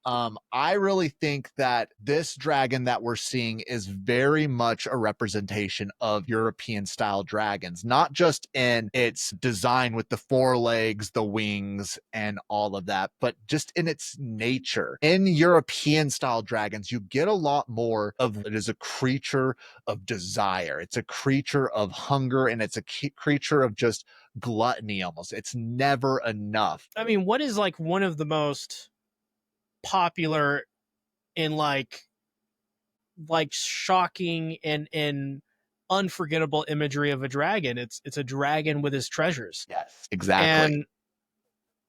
I really think that this dragon that we're seeing is very much a representation of European style dragons, not just in its design with the four legs, the wings, and all of that, but just in its nature. In European style dragons, you get a lot more of it is a creature of desire. It's a creature of hunger, and it's a creature of just gluttony almost. It's never enough. I mean, what is like one of the most popular in like shocking and unforgettable imagery of a dragon? It's a dragon with his treasures. Yes, exactly.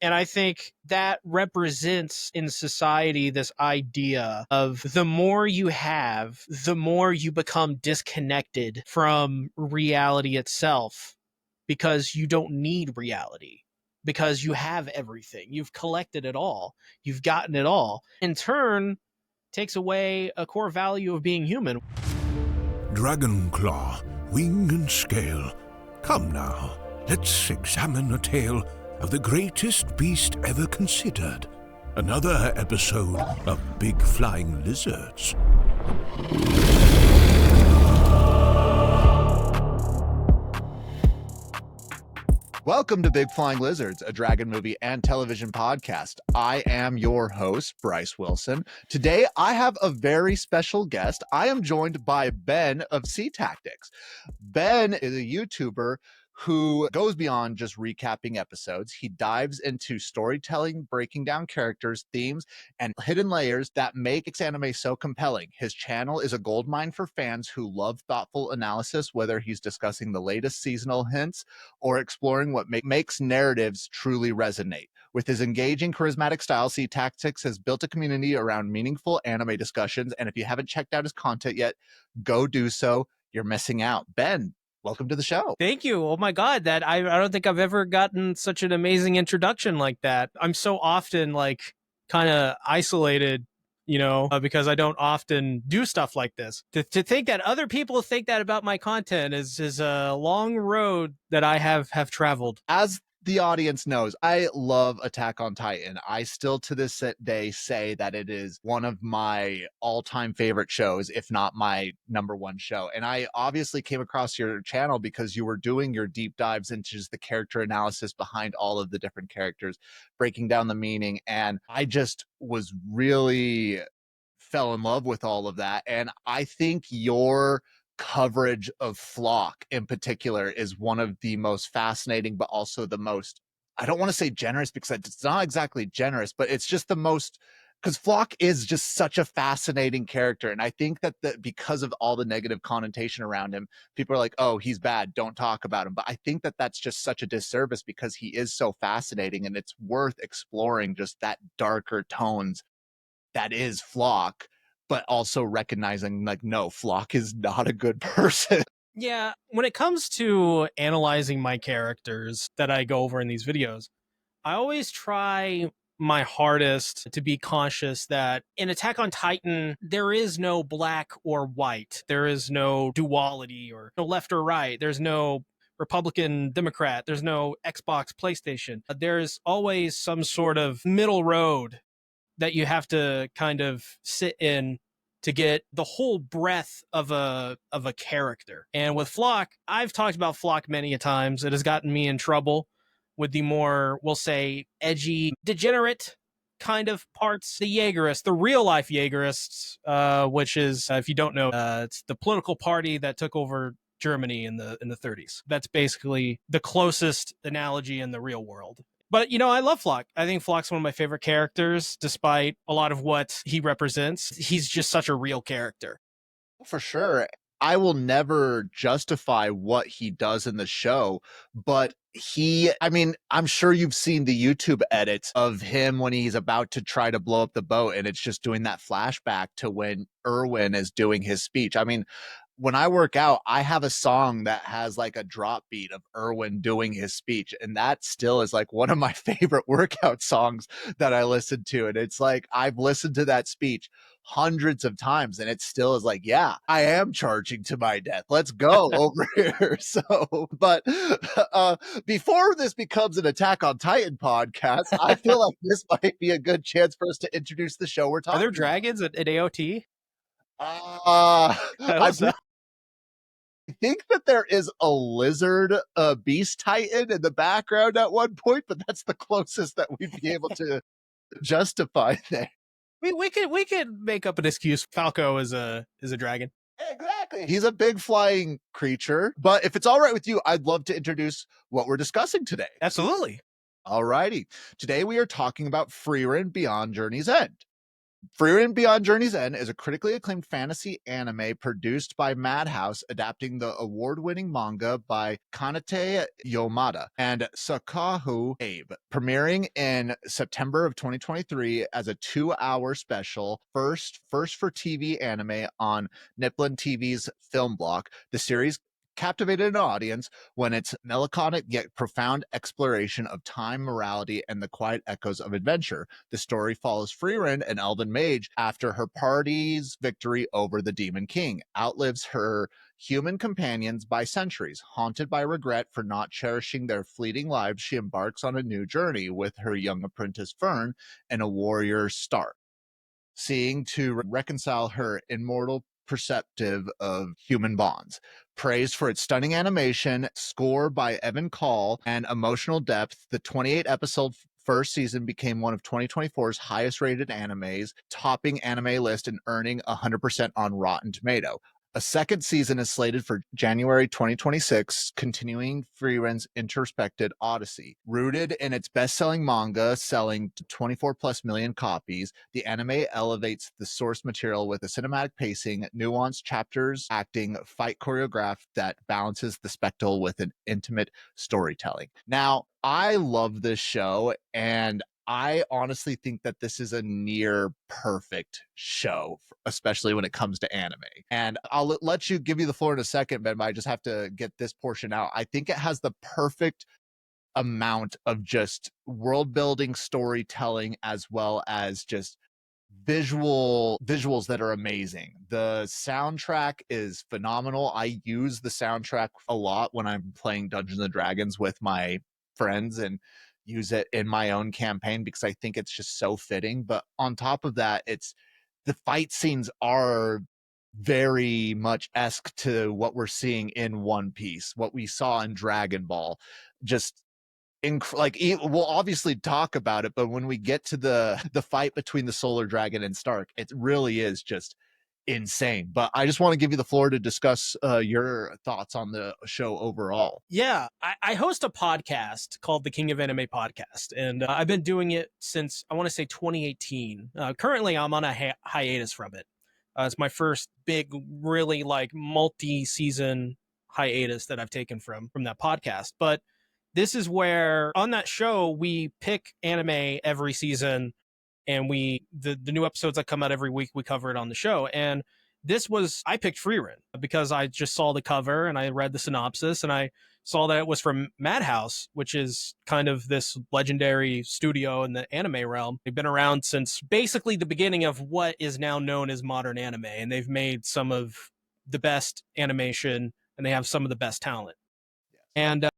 And I think that represents in society this idea of the more you have, the more you become disconnected from reality itself, because you don't need reality, because you have everything. You've collected it all. You've gotten it all. In turn, takes away a core value of being human. Dragon claw, wing and scale. Come now, let's examine a tale of the greatest beast ever considered. Another episode of Big Flying Lizards. Welcome to Big Flying Lizards, a dragon movie and television podcast. I am your host, Bryce Wilson. Today, I have a very special guest. I am joined by Ben of SeaTactics. Ben is a YouTuber who goes beyond just recapping episodes. He dives into storytelling, breaking down characters, themes, and hidden layers that make anime so compelling. His channel is a goldmine for fans who love thoughtful analysis, whether he's discussing the latest seasonal hints or exploring what makes narratives truly resonate. With his engaging, charismatic style, SeaTactics has built a community around meaningful anime discussions, and if you haven't checked out his content yet, go do so. You're missing out. Ben, welcome to the show. Thank you. Oh my God, that I don't think I've ever gotten such an amazing introduction like that. I'm so often like kind of isolated, because I don't often do stuff like this. To think that other people think that about my content is a long road that I have traveled. As the audience knows, I love Attack on Titan. I still to this day say that it is one of my all-time favorite shows, if not my number one show. And I obviously came across your channel because you were doing your deep dives into just the character analysis behind all of the different characters, breaking down the meaning. And I just was really fell in love with all of that. And I think your coverage of Flock in particular is one of the most fascinating, but also the most, I don't want to say generous because it's not exactly generous, but it's just the most, because Flock is just such a fascinating character. And I think that because of all the negative connotation around him, people are like, oh, he's bad, don't talk about him. But I think that that's just such a disservice because he is so fascinating, and it's worth exploring just that darker tones that is Flock, but also recognizing like, no, Flock is not a good person. Yeah, when it comes to analyzing my characters that I go over in these videos, I always try my hardest to be conscious that in Attack on Titan, there is no black or white. There is no duality or no left or right. There's no Republican, Democrat. There's no Xbox, PlayStation. There's always some sort of middle road that you have to kind of sit in to get the whole breadth of a character. And with Flock, I've talked about Flock many a times. It has gotten me in trouble with the more, we'll say, edgy, degenerate kind of parts. The Jaegerists, the real life Jaegerists, which is, if you don't know, it's the political party that took over Germany in the 30s. That's basically the closest analogy in the real world. But, I love Flock. I think Flock's one of my favorite characters, despite a lot of what he represents. He's just such a real character. For sure. I will never justify what he does in the show, but I'm sure you've seen the YouTube edits of him when he's about to try to blow up the boat, and it's just doing that flashback to when Erwin is doing his speech. I mean, when I work out, I have a song that has like a drop beat of Erwin doing his speech. And that still is like one of my favorite workout songs that I listen to. And it's like, I've listened to that speech hundreds of times and it still is like, yeah, I am charging to my death. Let's go over here. So, but before this becomes an Attack on Titan podcast, I feel like this might be a good chance for us to introduce the show we're talking Are there about. dragons at AOT? I hope so. think that there is a lizard beast titan in the background at one point, but that's the closest that we'd be able to justify there. We could make up an excuse. Falco is a dragon. Exactly. He's a big flying creature. But if it's all right with you, I'd love to introduce what we're discussing today. Absolutely. All righty. Today we are talking about Frieren Beyond Journey's End. Frieren Beyond Journey's End is a critically acclaimed fantasy anime produced by Madhouse, adapting the award-winning manga by Kanete Yomada and Sakahu Abe, premiering in September of 2023 as a 2-hour special, first for TV anime on Nippon TV's Film Block. The series captivated an audience when its melancholic yet profound exploration of time, morality, and the quiet echoes of adventure. The story follows Frieren, an elven mage, after her party's victory over the Demon King, outlives her human companions by centuries. Haunted by regret for not cherishing their fleeting lives, she embarks on a new journey with her young apprentice Fern and a warrior Stark, seeking to reconcile her immortal perceptive of human bonds. Praised for its stunning animation, score by Evan Call, and emotional depth, the 28-episode first season became one of 2024's highest rated animes, topping anime list and earning 100% on Rotten Tomato. A second season is slated for January 2026, continuing Frieren's introspective odyssey. Rooted in its best-selling manga, selling 24 plus million copies, the anime elevates the source material with a cinematic pacing, nuanced chapters, acting, fight choreographed that balances the spectacle with an intimate storytelling. Now, I love this show, and I honestly think that this is a near perfect show, especially when it comes to anime. And I'll let you give you the floor in a second, Ben, but I just have to get this portion out. I think it has the perfect amount of just world building, storytelling, as well as just visuals that are amazing. The soundtrack is phenomenal. I use the soundtrack a lot when I'm playing Dungeons and Dragons with my friends and use it in my own campaign because I think it's just so fitting. But on top of that, it's the fight scenes are very much esque to what we're seeing in One Piece, what we saw in Dragon Ball. Just we'll obviously talk about it, but when we get to the fight between the Solar Dragon and Stark, it really is just insane. But I just want to give you the floor to discuss your thoughts on the show overall. Yeah, I host a podcast called the King of Anime Podcast, and I've been doing it since, I want to say, 2018. Currently, I'm on a hiatus from it. It's my first big, really like multi-season hiatus that I've taken from that podcast. But this is where, on that show, we pick anime every season, and the new episodes that come out every week, we cover it on the show. And I picked Frieren because I just saw the cover and I read the synopsis and I saw that it was from Madhouse, which is kind of this legendary studio in the anime realm. They've been around since basically the beginning of what is now known as modern anime, and they've made some of the best animation and they have some of the best talent. Yes. And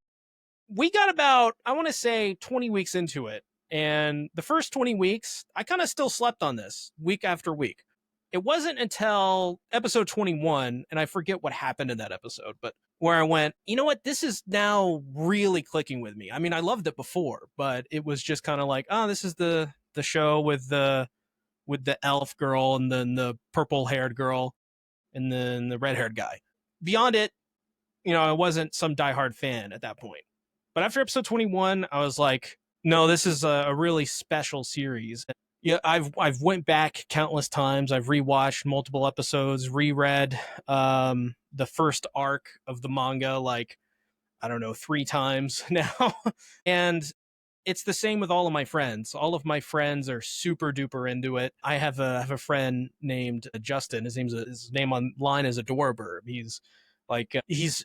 we got about, I want to say, 20 weeks into it. And the first 20 weeks, I kind of still slept on this week after week. It wasn't until episode 21, and I forget what happened in that episode, but where I went, you know what, this is now really clicking with me. I mean, I loved it before, but it was just kind of like, oh, this is the show with the elf girl and then the purple haired girl and then the red haired guy. Beyond it, I wasn't some diehard fan at that point. But after episode 21, I was like, no, this is a really special series. Yeah, I've went back countless times. I've rewatched multiple episodes, reread the first arc of the manga, like, I don't know, 3 times now. And it's the same with all of my friends. All of my friends are super duper into it. I have a friend named Justin. His name online is Adorable. He's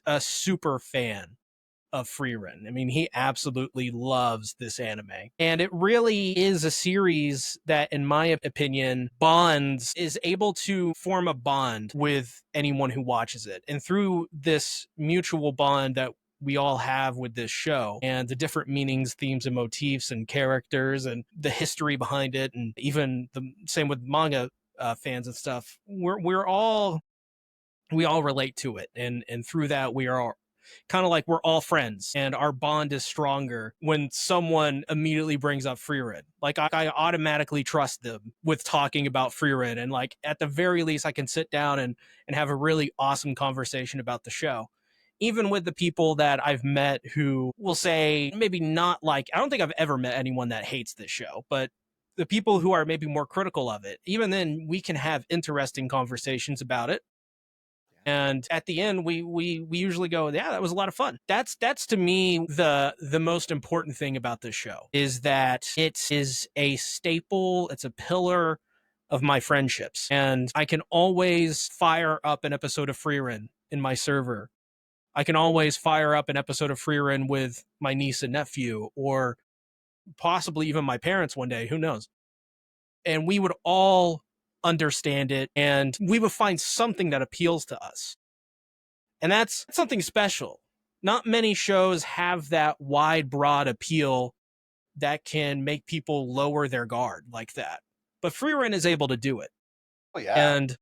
a super fan of Frieren. I mean, he absolutely loves this anime. And it really is a series that, in my opinion, is able to form a bond with anyone who watches it. And through this mutual bond that we all have with this show and the different meanings, themes, and motifs and characters and the history behind it, and even the same with manga fans and stuff, we all relate to it. And through that, we are kind of like we're all friends, and our bond is stronger when someone immediately brings up Frieren. Like I automatically trust them with talking about Frieren, and like at the very least I can sit down and have a really awesome conversation about the show. Even with the people that I've met who will say maybe not like, I don't think I've ever met anyone that hates this show, but the people who are maybe more critical of it, even then we can have interesting conversations about it. And at the end, we usually go, yeah, that was a lot of fun. That's to me the most important thing about this show, is that it is a staple. It's a pillar of my friendships, and I can always fire up an episode of Frieren in my server. I can always fire up an episode of Frieren with my niece and nephew, or possibly even my parents one day. Who knows? And we would all understand it, and we would find something that appeals to us. And that's something special. Not many shows have that wide, broad appeal that can make people lower their guard like that. But Frieren is able to do it. Oh yeah. And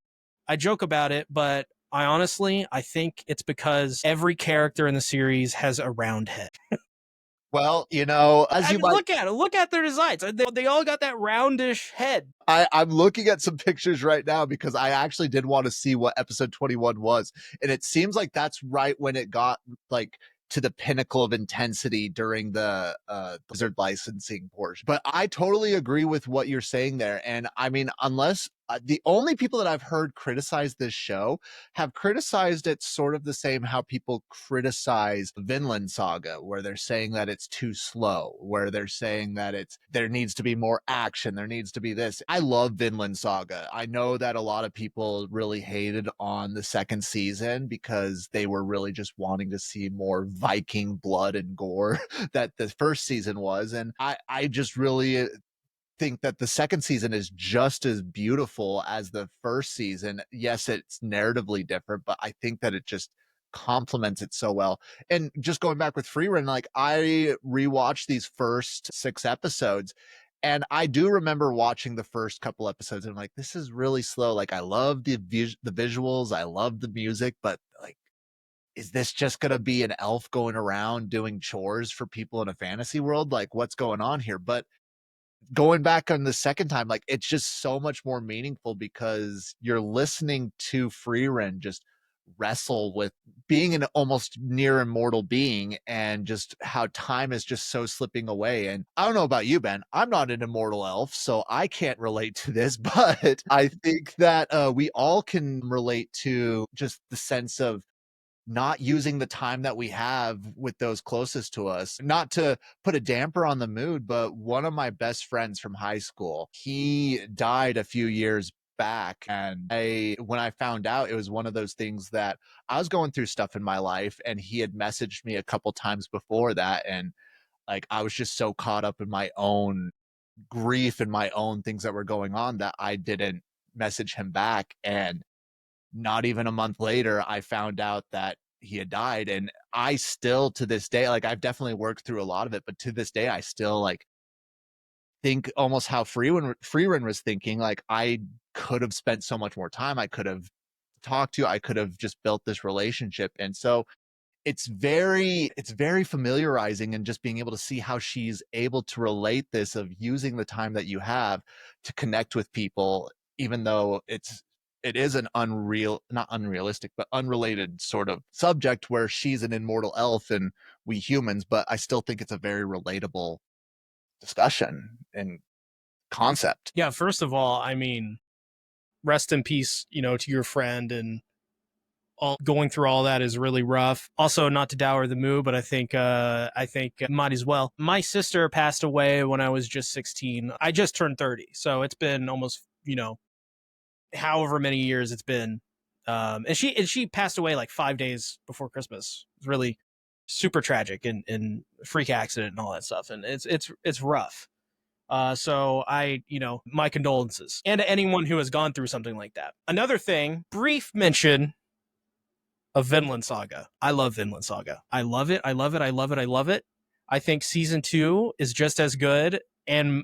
I joke about it, but I think it's because every character in the series has a round head. Well, you know, Look at it. Look at their designs. They all got that roundish head. I'm looking at some pictures right now because I actually did want to see what episode 21 was. And it seems like that's right when it got like to the pinnacle of intensity during the Blizzard licensing portion. But I totally agree with what you're saying there. And I mean, unless the only people that I've heard criticize this show have criticized it sort of the same how people criticize Vinland Saga, where they're saying that it's too slow, where they're saying that there needs to be more action, there needs to be this. I love Vinland Saga. I know that a lot of people really hated on the second season because they were really just wanting to see more Viking blood and gore that the first season was. And I just really think that the second season is just as beautiful as the first season. Yes, it's narratively different, but I think that it just complements it so well. And just going back with Frieren, like I rewatched these first 6 episodes, and I do remember watching the first couple episodes and I'm like, this is really slow. Like I love the visuals, I love the music, but like, is this just going to be an elf going around doing chores for people in a fantasy world? Like what's going on here? But going back on the second time, like it's just so much more meaningful because you're listening to Frieren just wrestle with being an almost near immortal being and just how time is just so slipping away. And I don't know about you, Ben, I'm not an immortal elf, so I can't relate to this, but I think that we all can relate to just the sense of not using the time that we have with those closest to us. Not to put a damper on the mood, but one of my best friends from high school, he died a few years back. And when I found out, it was one of those things that I was going through stuff in my life, and he had messaged me a couple times before that. And like, I was just so caught up in my own grief and my own things that were going on that I didn't message him back. And not even a month later, I found out that he had died. And I still, to this day, like I've definitely worked through a lot of it, but to this day, I still like think almost how Frieren was thinking. Like I could have spent so much more time. I could have talked to, I could have just built this relationship. And so it's very familiarizing, and just being able to see how she's able to relate this of using the time that you have to connect with people, even though it is an not unrealistic, but unrelated sort of subject where she's an immortal elf and we humans, but I still think it's a very relatable discussion and concept. Yeah, first of all, I mean, rest in peace, to your friend, and going through all that is really rough. Also, not to dower the mood, but I think might as well. My sister passed away when I was just 16. I just turned 30, so it's been almost, however many years it's been. And she passed away like 5 days before Christmas. It's really super tragic and freak accident and all that stuff, and it's rough. So my condolences, and to anyone who has gone through something like that. Another thing, brief mention of Vinland Saga. I love Vinland Saga. I love it. I love it. I love it. I love it. I think season 2 is just as good and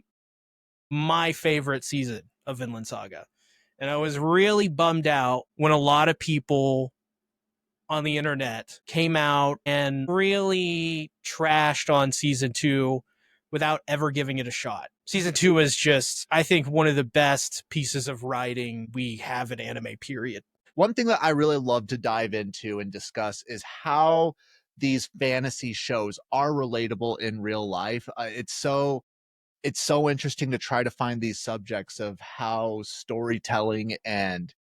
my favorite season of Vinland Saga. And I was really bummed out when a lot of people on the internet came out and really trashed on season 2 without ever giving it a shot. Season 2 is just, I think, one of the best pieces of writing we have in anime, period. One thing that I really love to dive into and discuss is how these fantasy shows are relatable in real life. It's so interesting to try to find these subjects of how storytelling and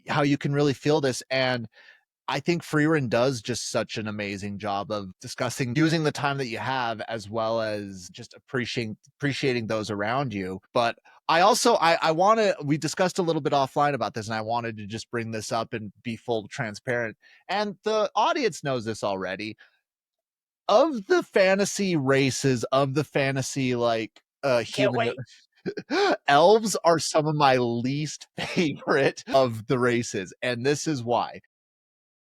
how you can really feel this. And I think Frieren does just such an amazing job of discussing, using the time that you have, as well as just appreciating those around you. But I also, I want to, we discussed a little bit offline about this, and I wanted to just bring this up and be full transparent. And the audience knows this already. Of the fantasy races, of the fantasy, human, elves are some of my least favorite of the races. And this is why.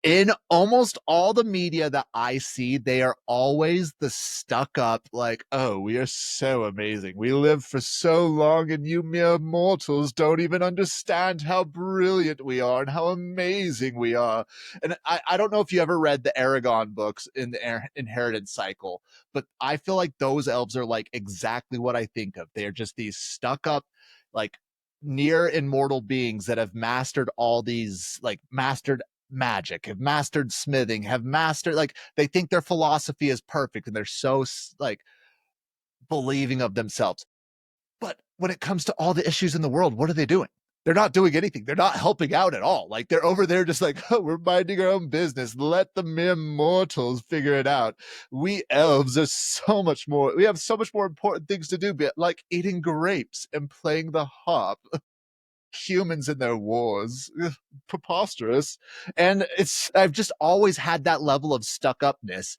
In almost all the media that I see, they are always the stuck up, like, oh, we are so amazing. We live for so long, and you mere mortals don't even understand how brilliant we are and how amazing we are. And I don't know if you ever read the Aragon books in the Inheritance Cycle, but I feel like those elves are like exactly what I think of. They are just these stuck up, like, near immortal beings that have mastered all these, like, mastered magic, have mastered smithing, have mastered, like, they think their philosophy is perfect and they're so like believing of themselves. But when it comes to all the issues in the world, what are they doing? They're not doing anything. They're not helping out at all. Like, they're over there just like, oh, we're minding our own business. Let the mere mortals figure it out. We elves are so much more, we have so much more important things to do, like eating grapes and playing the harp. Humans in their wars. Ugh, preposterous. And I've just always had that level of stuck upness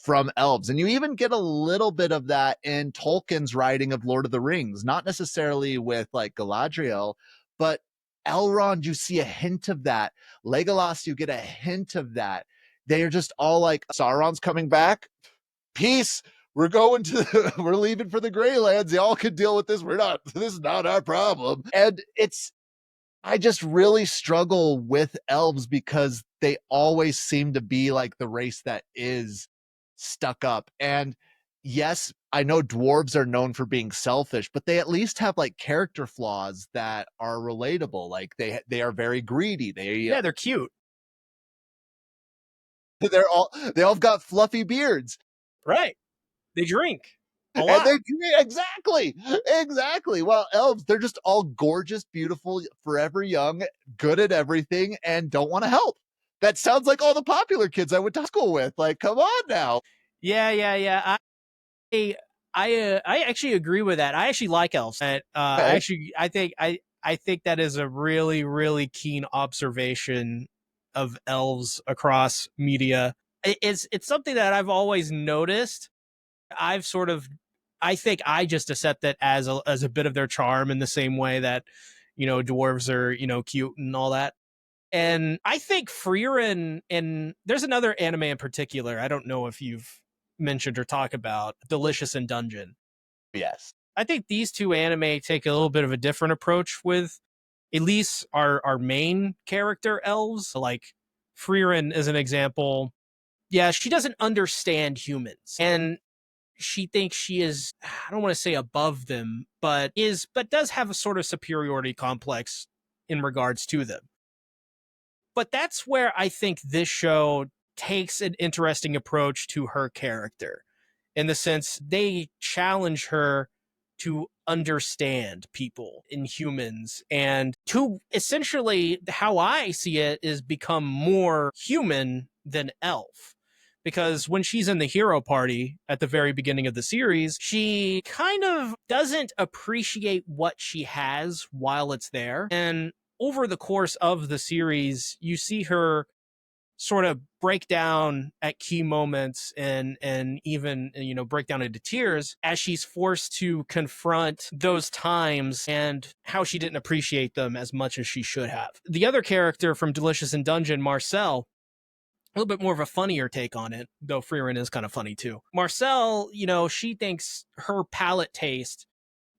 from elves. And you even get a little bit of that in Tolkien's writing of Lord of the Rings, not necessarily with like Galadriel, but Elrond, you see a hint of that. Legolas, you get a hint of that. They are just all like, Sauron's coming back. Peace. We're going to, we're leaving for the Greylands. Y'all can deal with this. This is not our problem. And I just really struggle with elves because they always seem to be like the race that is stuck up. And yes, I know dwarves are known for being selfish, but they at least have like character flaws that are relatable. Like they are very greedy. They're cute. They all got fluffy beards. Right. They drink a And lot. exactly. Well, elves, they're just all gorgeous, beautiful, forever young, good at everything, and don't want to help. That sounds like all the popular kids I went to school with. Like, come on now. Yeah. I actually agree with that. I actually like elves. I think that is a really, really keen observation of elves across media. It's something that I've always noticed. I think I just accept it as a bit of their charm in the same way that, dwarves are, cute and all that. And I think Frieren, and there's another anime in particular, I don't know if you've mentioned or talked about, Delicious in Dungeon. Yes. I think these two anime take a little bit of a different approach with at least our main character elves. Like Frieren is an example. Yeah, she doesn't understand humans. And she thinks she is, I don't want to say above them, but does have a sort of superiority complex in regards to them. But that's where I think this show takes an interesting approach to her character, in the sense they challenge her to understand people and humans, and to essentially, how I see it, is become more human than elf. Because when she's in the hero party at the very beginning of the series, she kind of doesn't appreciate what she has while it's there. And over the course of the series, you see her sort of break down at key moments, and even, you know, break down into tears as she's forced to confront those times and how she didn't appreciate them as much as she should have. The other character from Delicious in Dungeon, Marcel, a little bit more of a funnier take on it, though Frieren is kind of funny too. Marcel, you know, she thinks her palate taste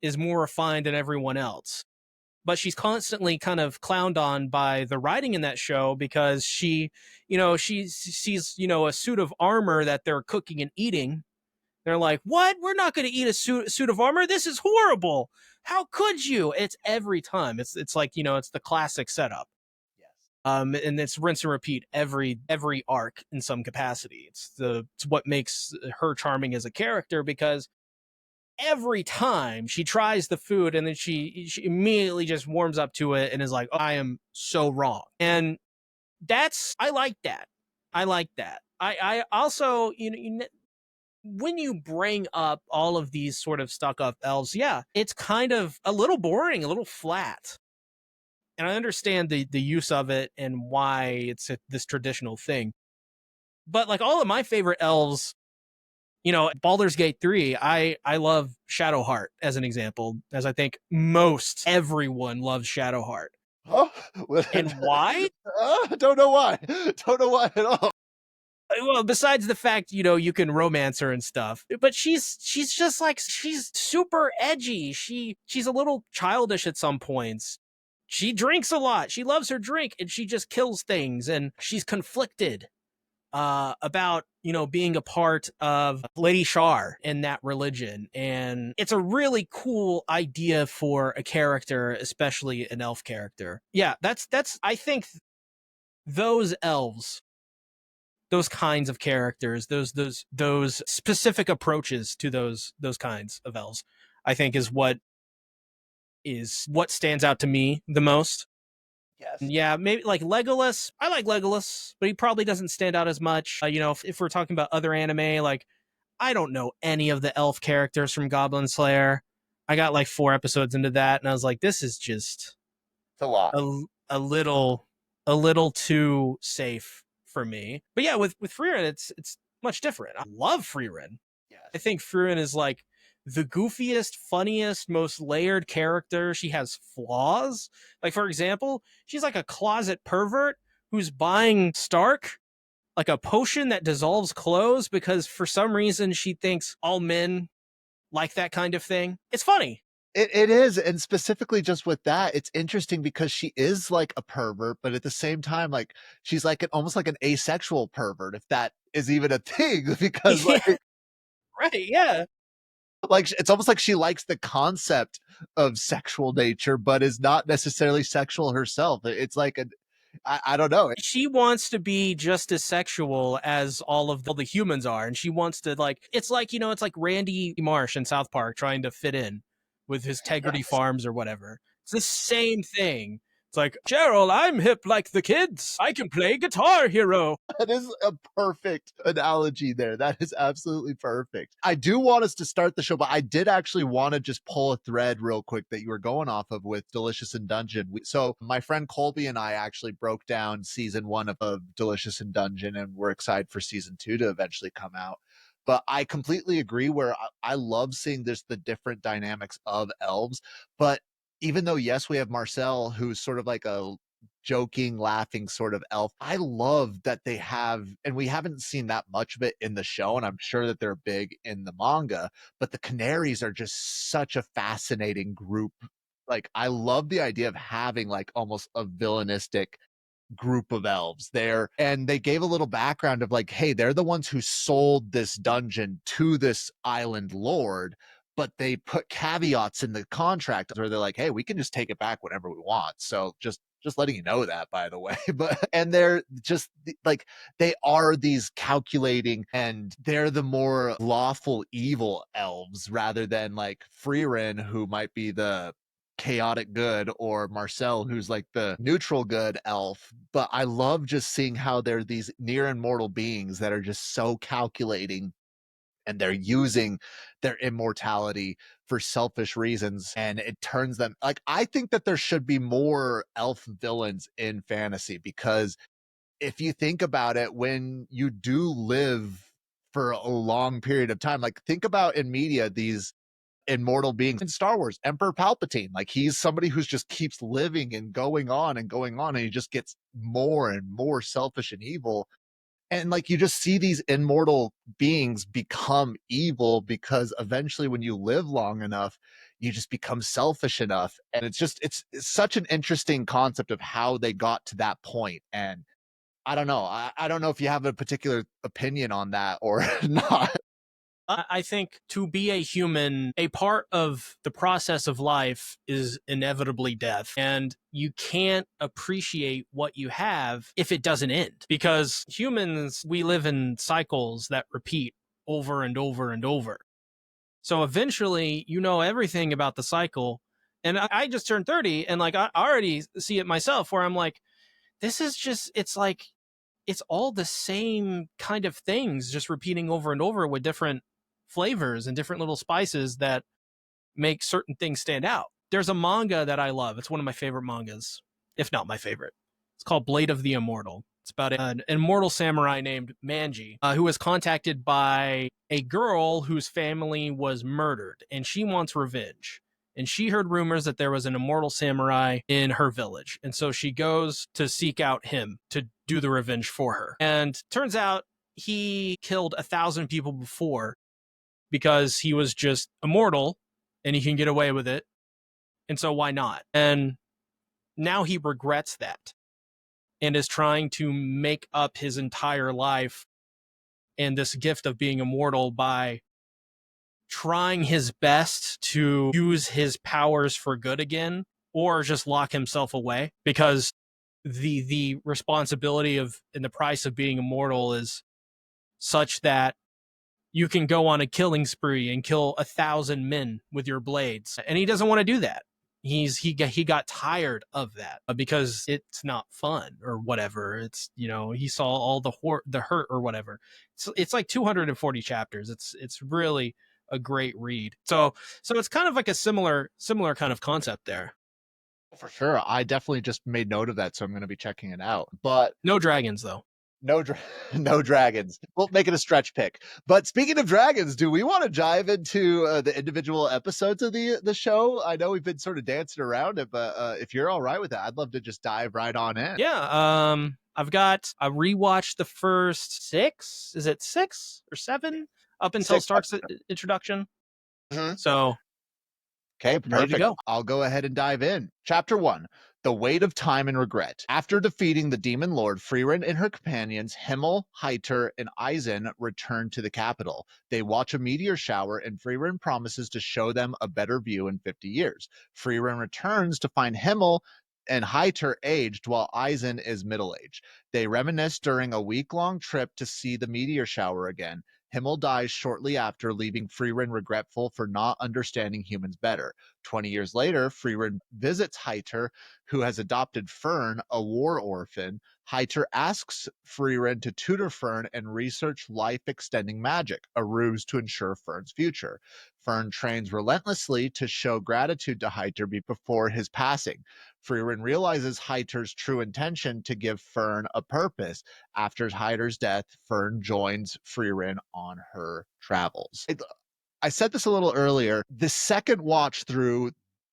is more refined than everyone else, but she's constantly kind of clowned on by the writing in that show because she, you know, she sees, you know, a suit of armor that they're cooking and eating. They're like, what? We're not going to eat a suit of armor. This is horrible. How could you? It's every time. It's like, you know, it's the classic setup. Yes. And it's rinse and repeat every arc in some capacity. It's what makes her charming as a character, because every time she tries the food and then she immediately just warms up to it and is like, oh, I am so wrong. And I like that. I also, you know, when you bring up all of these sort of stuck up elves, yeah, it's kind of a little boring, a little flat. And I understand the use of it and why it's this traditional thing. But like all of my favorite elves, you know, Baldur's Gate 3, I love Shadowheart as an example, as I think most everyone loves Shadowheart. Huh? And why? Don't know why. Don't know why at all. Well, besides the fact, you know, you can romance her and stuff, but she's just like, she's super edgy. She's a little childish at some points. She drinks a lot. She loves her drink, and she just kills things, and she's conflicted about, you know, being a part of Lady Shar in that religion. And it's a really cool idea for a character, especially an elf character. Yeah, that's I think those elves, those kinds of characters, those specific approaches to those kinds of elves, I think is what stands out to me the most. Yes. Yeah, maybe like Legolas. I like Legolas, but he probably doesn't stand out as much. You know, if we're talking about other anime, like, I don't know any of the elf characters from Goblin Slayer. I got like 4 episodes into that, and I was like, this is just It's a lot. a little too safe for me. But yeah, with Frieren, it's much different. I love Frieren. Yes. I think Frieren is like the goofiest, funniest, most layered character. She has flaws. Like, for example, she's like a closet pervert who's buying Stark like a potion that dissolves clothes because for some reason she thinks all men like that kind of thing. It's funny. It is, and specifically just with that, it's interesting because she is like a pervert, but at the same time, like she's like almost like an asexual pervert, if that is even a thing, because like Yeah, right, yeah. like it's almost like she likes the concept of sexual nature, but is not necessarily sexual herself. It's like I don't know. She wants to be just as sexual as all of the humans are, and she wants to, like, it's like, you know, it's like Randy Marsh in South Park trying to fit in with his Tegrity Yes. Farms or whatever. It's the same thing. It's like, Cheryl, I'm hip like the kids. I can play Guitar Hero. That is a perfect analogy there. That is absolutely perfect. I do want us to start the show, but I did actually want to just pull a thread real quick that you were going off of with Delicious in Dungeon. So my friend Colby and I actually broke down season 1 of Delicious in Dungeon, and we're excited for season 2 to eventually come out. But I completely agree where I love seeing this, the different dynamics of elves. But even though, yes, we have Marcel, who's sort of like a joking, laughing sort of elf. I love that they have, and we haven't seen that much of it in the show, and I'm sure that they're big in the manga, but the Canaries are just such a fascinating group. Like, I love the idea of having like almost a villainistic group of elves there, and they gave a little background of like, hey, they're the ones who sold this dungeon to this island lord, but they put caveats in the contract where they're like, hey, we can just take it back whenever we want. So just letting you know that, by the way. But and they're just like, they are these calculating, and they're the more lawful evil elves rather than like Frieren, who might be the chaotic good, or Marcel, who's like the neutral good elf. But I love just seeing how they're these near immortal beings that are just so calculating, and they're using their immortality for selfish reasons, and it turns them, like, I think that there should be more elf villains in fantasy, because if you think about it, when you do live for a long period of time, like think about in media these immortal beings in Star Wars, Emperor Palpatine, like he's somebody who's just keeps living and going on and going on, and he just gets more and more selfish and evil. And like you just see these immortal beings become evil because eventually when you live long enough, you just become selfish enough. And it's such an interesting concept of how they got to that point. And I don't know. I don't know if you have a particular opinion on that or not. I think to be a human, a part of the process of life is inevitably death. And you can't appreciate what you have if it doesn't end. Because humans, we live in cycles that repeat over and over and over. So eventually, you know everything about the cycle. And I just turned 30, and like I already see it myself where I'm like, this is just, it's like, it's all the same kind of things just repeating over and over with different flavors and different little spices that make certain things stand out. There's a manga that I love. It's one of my favorite mangas, if not my favorite. It's called Blade of the Immortal. It's about an immortal samurai named Manji, who was contacted by a girl whose family was murdered, and she wants revenge. And she heard rumors that there was an immortal samurai in her village. And so she goes to seek out him to do the revenge for her. And turns out he killed 1,000 people before because he was just immortal and he can get away with it. And so why not? And now he regrets that and is trying to make up his entire life and this gift of being immortal by trying his best to use his powers for good again, or just lock himself away, because the responsibility of and the price of being immortal is such that you can go on a killing spree and kill 1,000 men with your blades, and he doesn't want to do that. He got tired of that because it's not fun or whatever. It's, you know, he saw all the hurt or whatever. It's like 240 chapters. It's really a great read. So it's kind of like a similar kind of concept there. For sure. I definitely just made note of that, so I'm going to be checking it out. But No dragons though. no, no dragons. We'll make it a stretch pick. But speaking of dragons, do we want to dive into the individual episodes of the show? I know we've been sort of dancing around it, but if you're all right with that, I'd love to just dive right on in. Yeah. I rewatched the first 6. Is it 6 or 7? Up until Stark's introduction. Mm-hmm. So, okay, perfect. Ready to go. I'll go ahead and dive in. Chapter 1. The Weight of Time and Regret. After defeating the Demon Lord, Frieren and her companions, Himmel, Heiter, and Eisen, return to the capital. They watch a meteor shower, and Frieren promises to show them a better view in 50 years. Frieren returns to find Himmel and Heiter aged, while Eisen is middle-aged. They reminisce during a week-long trip to see the meteor shower again. Himmel dies shortly after, leaving Frieren regretful for not understanding humans better. 20 years later, Frieren visits Heiter, who has adopted Fern, a war orphan. Heiter asks Frieren to tutor Fern and research life-extending magic, a ruse to ensure Fern's future. Fern trains relentlessly to show gratitude to Heiter before his passing. Frieren realizes Heiter's true intention to give Fern a purpose. After Heiter's death, Fern joins Frieren on her travels. I said this a little earlier. The second watch through,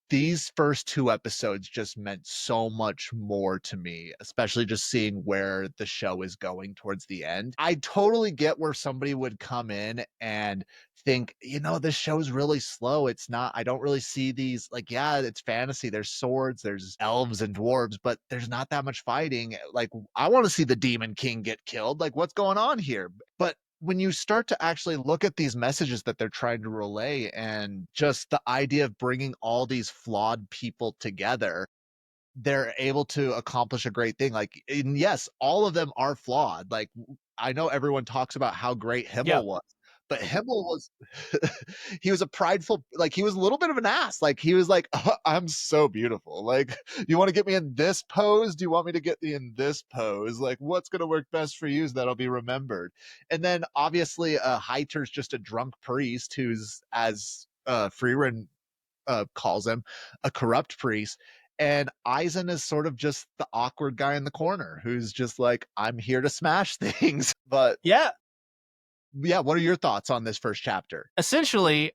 these first 2 episodes just meant so much more to me, especially just seeing where the show is going towards the end. I totally get where somebody would come in and think, you know, this show's really slow. It's not, I don't really see these, like, yeah, it's fantasy. There's swords, there's elves and dwarves, but there's not that much fighting. Like, I want to see the Demon King get killed. Like, what's going on here? But when you start to actually look at these messages that they're trying to relay and just the idea of bringing all these flawed people together, they're able to accomplish a great thing. Like, and yes, all of them are flawed. Like, I know everyone talks about how great Yeah. Himmel was, but Himmel was he was a prideful, like he was a little bit of an ass. Like he was like, "Oh, I'm so beautiful. Like, you want to get me in this pose? Do you want me to get me in this pose? Like, what's gonna work best for you is that'll be remembered." And then obviously Heiter's just a drunk priest who's, as Frieren calls him, a corrupt priest. And Eisen is sort of just the awkward guy in the corner who's just like, I'm here to smash things. But Yeah. yeah, what are your thoughts on this first chapter? Essentially,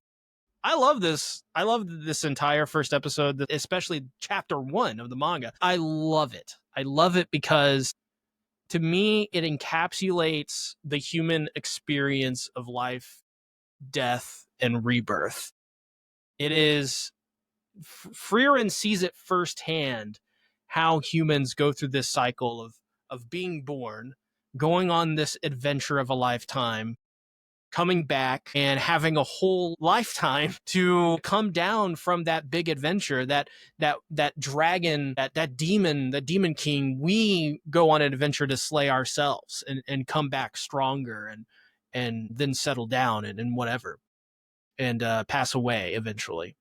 I love this. I love this entire first episode, especially chapter 1 of the manga. I love it. I love it because to me, it encapsulates the human experience of life, death, and rebirth. It is Frieren sees it firsthand how humans go through this cycle of being born, going on this adventure of a lifetime, coming back and having a whole lifetime to come down from that big adventure, that dragon, that demon king. We go on an adventure to slay ourselves and come back stronger and then settle down and whatever and pass away eventually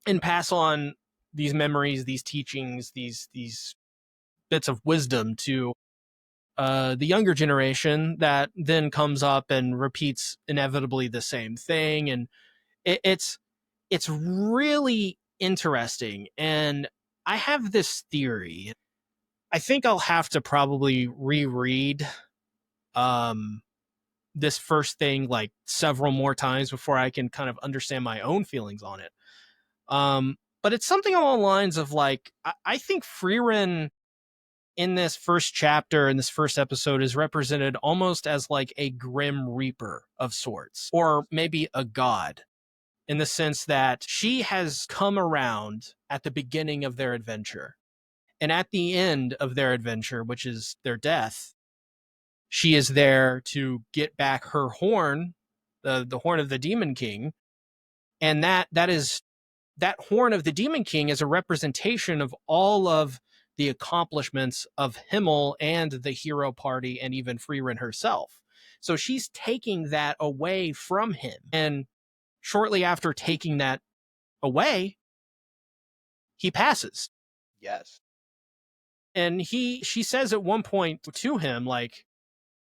and pass on these memories, these teachings, these bits of wisdom to the younger generation that then comes up and repeats inevitably the same thing. And it's really interesting. And I have this theory. I think I'll have to probably reread this first thing like several more times before I can kind of understand my own feelings on it. But it's something along the lines of like, I think Frieren in this first chapter, in this first episode, is represented almost as like a grim reaper of sorts, or maybe a god, in the sense that she has come around at the beginning of their adventure. And at the end of their adventure, which is their death, she is there to get back her horn, the horn of the Demon King. And that horn of the Demon King is a representation of all of the accomplishments of Himmel and the hero party and even Frieren herself. So she's taking that away from him. And shortly after taking that away, he passes. Yes. And she says at one point to him, like,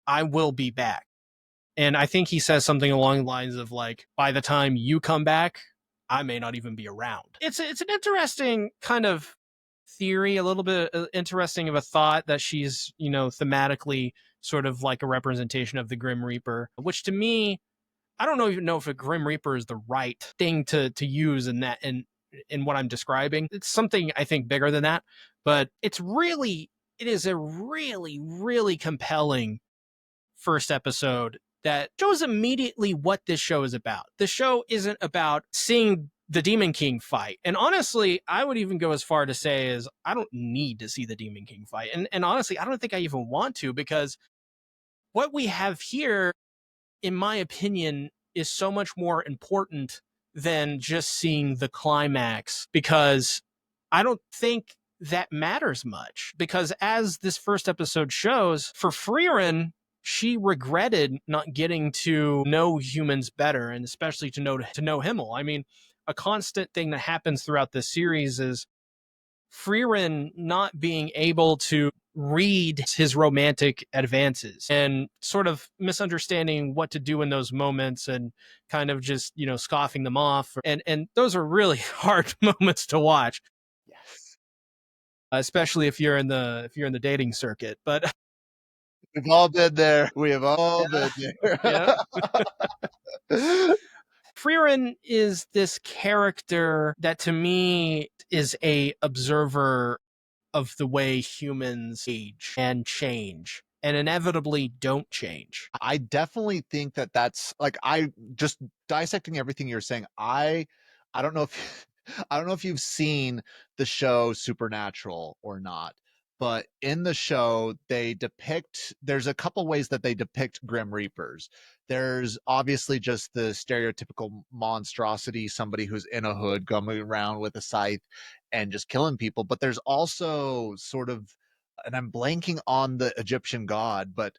I will be back. And I think he says something along the lines of like, by the time you come back, I may not even be around. It's an interesting kind of theory, a little bit interesting of a thought that she's, thematically sort of like a representation of the Grim Reaper, which to me, I don't even know if a Grim Reaper is the right thing to use in that in what I'm describing. It's something I think bigger than that, but it is a really, really compelling first episode that shows immediately what this show is about. The show isn't about seeing the Demon King fight. And honestly, I would even go as far to say is I don't need to see the Demon King fight. And honestly, I don't think I even want to, because what we have here, in my opinion, is so much more important than just seeing the climax, because I don't think that matters much. Because as this first episode shows, for Frieren, she regretted not getting to know humans better, and especially to know Himmel. I mean, a constant thing that happens throughout this series is Frieren not being able to read his romantic advances and sort of misunderstanding what to do in those moments and kind of just, scoffing them off. And those are really hard moments to watch. Yes. Especially if you're in the dating circuit. But We've all been there. We have all been there. Yeah. Frieren is this character that to me is a observer of the way humans age and change and inevitably don't change. I definitely think that that's like, I just dissecting everything you're saying. I don't know if I don't know if you've seen the show Supernatural or not, but in the show there's a couple ways that they depict Grim Reapers. There's obviously just the stereotypical monstrosity, somebody who's in a hood going around with a scythe and just killing people, but there's also sort of, and I'm blanking on the Egyptian god, but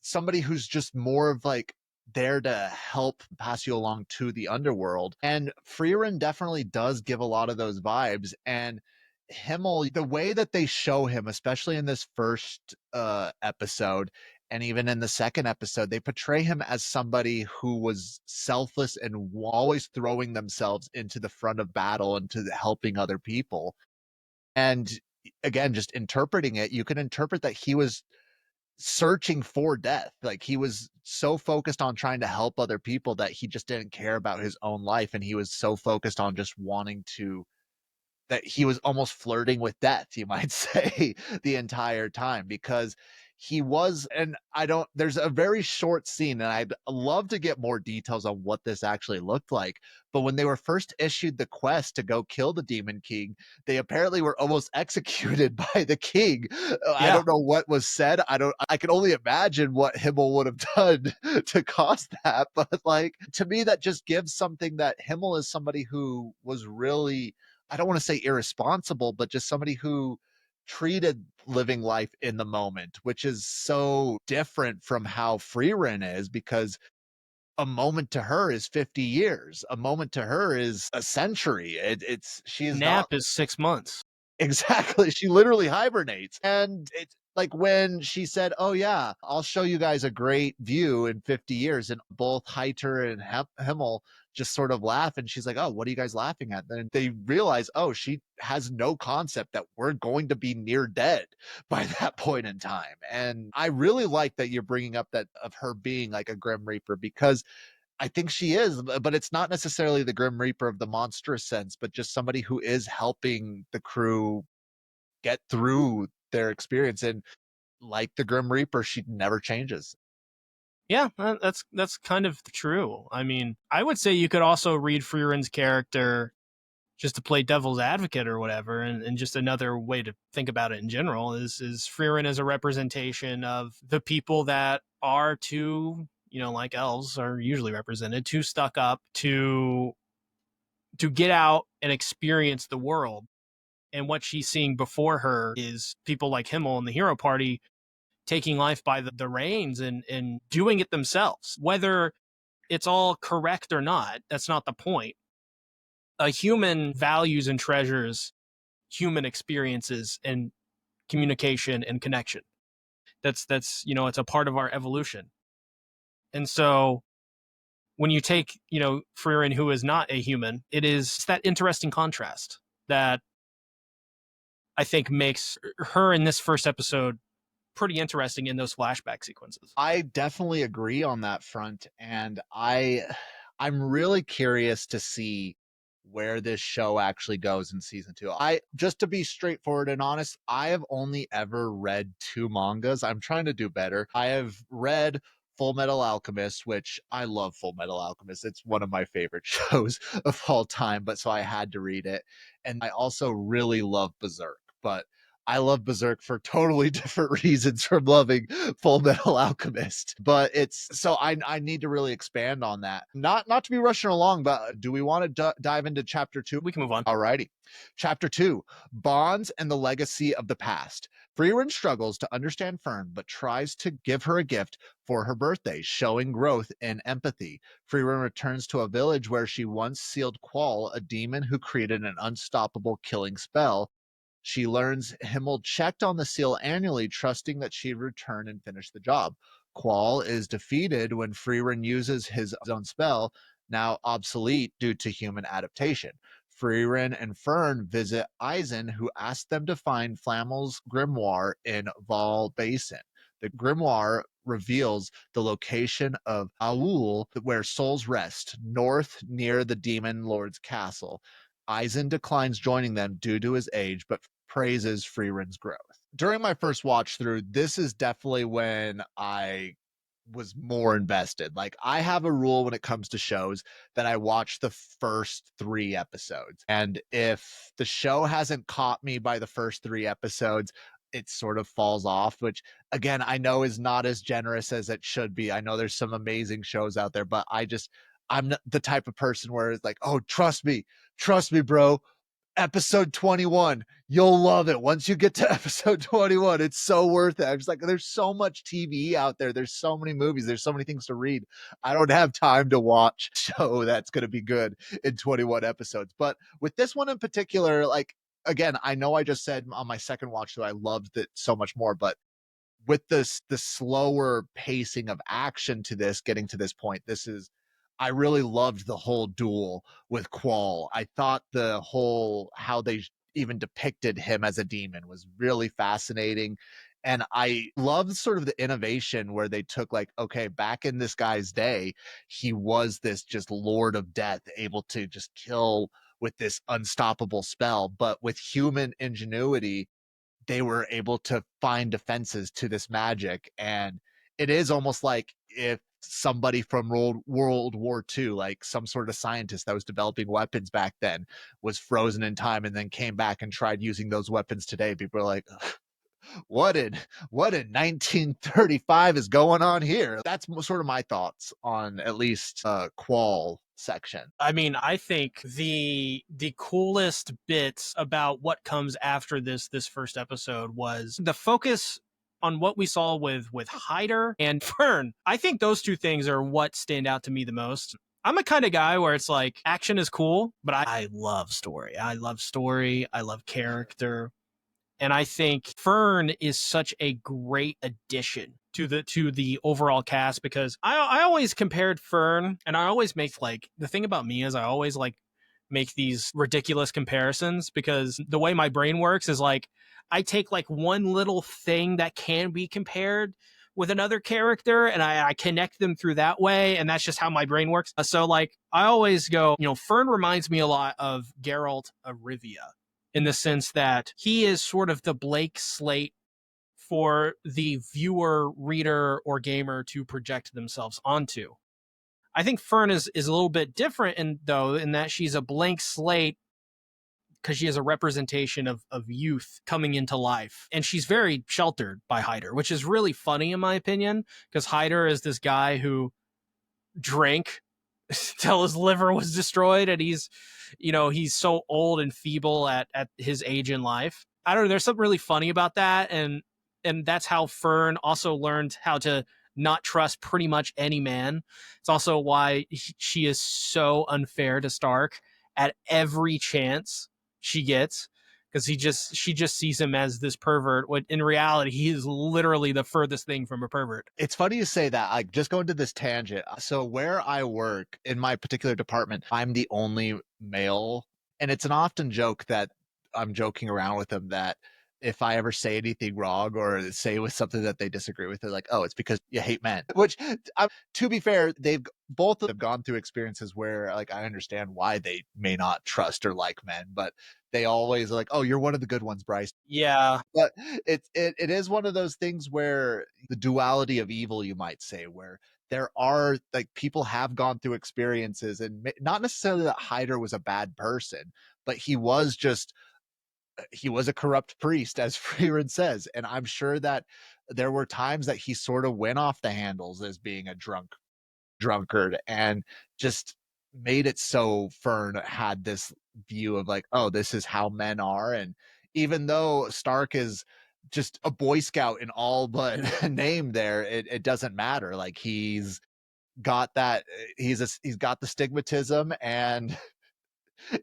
somebody who's just more of like there to help pass you along to the underworld. And Frieren definitely does give a lot of those vibes. And Himmel, the way that they show him, especially in this first episode, and even in the second episode, they portray him as somebody who was selfless and always throwing themselves into the front of battle and to helping other people. And again, just interpreting it, you can interpret that he was searching for death. Like he was so focused on trying to help other people that he just didn't care about his own life. And he was so focused on just wanting to, that he was almost flirting with death, you might say, the entire time, because he was, and I don't, there's a very short scene, and I'd love to get more details on what this actually looked like. But when they were first issued the quest to go kill the Demon King, they apparently were almost executed by the king. I Yeah. don't know what was said. I can only imagine what Himmel would have done to cause that. But like, to me, that just gives something that Himmel is somebody who was really, I don't want to say irresponsible, but just somebody who treated living life in the moment, which is so different from how Frieren is, because a moment to her is 50 years. A moment to her is a century. It's she is not Nap is 6 months. exactly. She literally hibernates. And it's like when she said, "Oh, yeah, I'll show you guys a great view in 50 years." And both Heiter and Himmel just sort of laugh. And she's like, "Oh, what are you guys laughing at?" Then they realize, oh, she has no concept that we're going to be near dead by that point in time. And I really like that you're bringing up that of her being like a Grim Reaper, because I think she is, but it's not necessarily the Grim Reaper of the monstrous sense, but just somebody who is helping the crew get through their experience. And like the Grim Reaper, she never changes. Yeah, that's kind of true. I mean, I would say you could also read Frieren's character just to play devil's advocate or whatever, and just another way to think about it in general is Frieren as a representation of the people that are too, like elves are usually represented, too stuck up to get out and experience the world. And what she's seeing before her is people like Himmel and the hero party taking life by the reins and doing it themselves. Whether it's all correct or not, that's not the point. A human values and treasures human experiences and communication and connection. That's it's a part of our evolution. And so when you take, Frieren, who is not a human, it is that interesting contrast that I think makes her in this first episode pretty interesting in those flashback sequences. I definitely agree on that front. And I'm really curious to see where this show actually goes in season 2. I just to be straightforward and honest, I have only ever read 2 mangas. I'm trying to do better. I have read Full Metal Alchemist, which I love Full Metal Alchemist. It's one of my favorite shows of all time, but so I had to read it. And I also really love Berserk, but I love Berserk for totally different reasons from loving Full Metal Alchemist. But it's so I need to really expand on that. Not to be rushing along, but do we want to dive into chapter 2? We can move on. Alrighty. Chapter 2, Bonds and the Legacy of the Past. Frieren struggles to understand Fern, but tries to give her a gift for her birthday, showing growth in empathy. Frieren returns to a village where she once sealed Qual, a demon who created an unstoppable killing spell. She learns Himmel checked on the seal annually, trusting that she'd return and finish the job. Qual is defeated when Frieren uses his own spell, now obsolete due to human adaptation. Frieren and Fern visit Eisen, who asks them to find Flammel's grimoire in Val Basin. The grimoire reveals the location of Aul, where souls rest, north near the demon lord's castle. Eisen declines joining them due to his age, but praises Frieren's growth. During my first watch through, this is definitely when I was more invested. Like, I have a rule when it comes to shows that I watch the first 3 episodes. And if the show hasn't caught me by the first 3 episodes, it sort of falls off, which again, I know is not as generous as it should be. I know there's some amazing shows out there, but I'm not the type of person where it's like, oh, trust me, bro. Episode 21, you'll love it. Once you get to episode 21, it's so worth it. I'm just like, there's so much TV out there. There's so many movies. There's so many things to read. I don't have time to watch a show that's going to be good in 21 episodes. But with this one in particular, like, again, I know I just said on my second watch that I loved it so much more, but with this the slower pacing of action to this getting to this point, I really loved the whole duel with Qual. I thought the whole how they even depicted him as a demon was really fascinating. And I love sort of the innovation where they took, like, okay, back in this guy's day, he was this just lord of death, able to just kill with this unstoppable spell. But with human ingenuity, they were able to find defenses to this magic. And it is almost like if somebody from World War II, like some sort of scientist that was developing weapons back then, was frozen in time and then came back and tried using those weapons today. People are like, what in 1935 is going on here? That's sort of my thoughts on at least Qual section. I mean, I think the coolest bits about what comes after this first episode was the focus on what we saw with Hyder and Fern. I think those two things are what stand out to me the most. I'm a kind of guy where it's like action is cool, but I love story. I love character. And I think Fern is such a great addition to the overall cast, because I always compared Fern, and I always make, like, the thing about me is I always like make these ridiculous comparisons, because the way my brain works is like I take like one little thing that can be compared with another character and I connect them through that way, and that's just how my brain works. So like I always go, Fern reminds me a lot of Geralt of Rivia, in the sense that he is sort of the blank slate for the viewer, reader, or gamer to project themselves onto. I think Fern is a little bit different in that she's a blank slate because she is a representation of youth coming into life. And she's very sheltered by Hyder, which is really funny in my opinion, because Hyder is this guy who drank till his liver was destroyed, and he's so old and feeble at his age in life. I don't know, there's something really funny about that, and that's how Fern also learned how to not trust pretty much any man. It's also why she is so unfair to Stark at every chance she gets, because she just sees him as this pervert, when in reality he is literally the furthest thing from a pervert. It's funny you say that. Like, just going to this tangent. So where I work in my particular department, I'm the only male, and it's an often joke that I'm joking around with them that if I ever say anything wrong or say with something that they disagree with, they're like, "Oh, it's because you hate men." Which, to be fair, both have gone through experiences where, like, I understand why they may not trust or like men, but they always are like, "Oh, you're one of the good ones, Bryce." Yeah. But it is one of those things where the duality of evil, you might say, where there are, like, people have gone through experiences, and not necessarily that Hyder was a bad person, but he was a corrupt priest, as Frieren says. And I'm sure that there were times that he sort of went off the handles as being a drunkard, and just made it so Fern had this view of, like, oh, this is how men are. And even though Stark is just a Boy Scout in all but name there, it doesn't matter. Like, he's got the stigmatism, and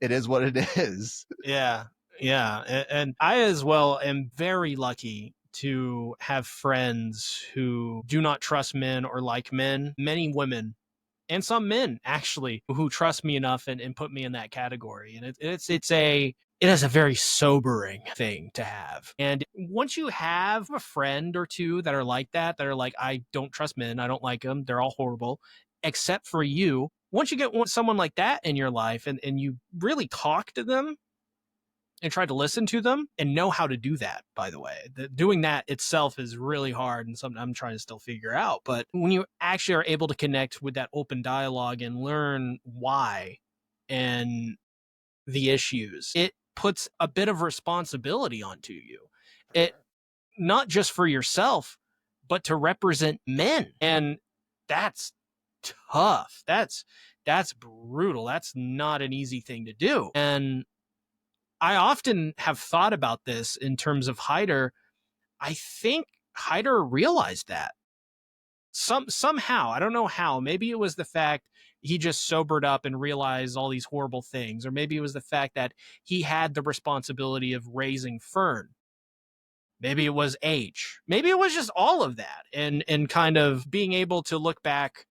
it is what it is. Yeah. And I as well am very lucky to have friends who do not trust men or like men. Many women and some men actually who trust me enough and put me in that category. And it is a very sobering thing to have. And once you have a friend or two that are like that, that are like, I don't trust men, I don't like them, they're all horrible, except for you. Once you get someone like that in your life, and you really talk to them and try to listen to them and know how to do that, by the way. Doing that itself is really hard and something I'm trying to still figure out. But when you actually are able to connect with that open dialogue and learn why and the issues, it puts a bit of responsibility onto you. not just for yourself, but to represent men. And that's tough. That's brutal. That's not an easy thing to do. And I often have thought about this in terms of Hyder. I think Hyder realized that somehow. I don't know how. Maybe it was the fact he just sobered up and realized all these horrible things, or maybe it was the fact that he had the responsibility of raising Fern. Maybe it was age. Maybe it was just all of that, and kind of being able to look back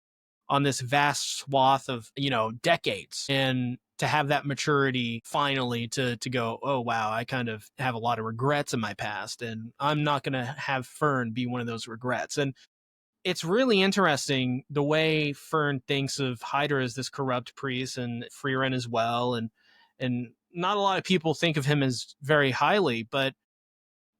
on this vast swath of, decades, and to have that maturity finally to go, oh wow, I kind of have a lot of regrets in my past, and I'm not going to have Fern be one of those regrets. And it's really interesting the way Fern thinks of Hyder as this corrupt priest, and Frieren as well, and not a lot of people think of him as very highly, but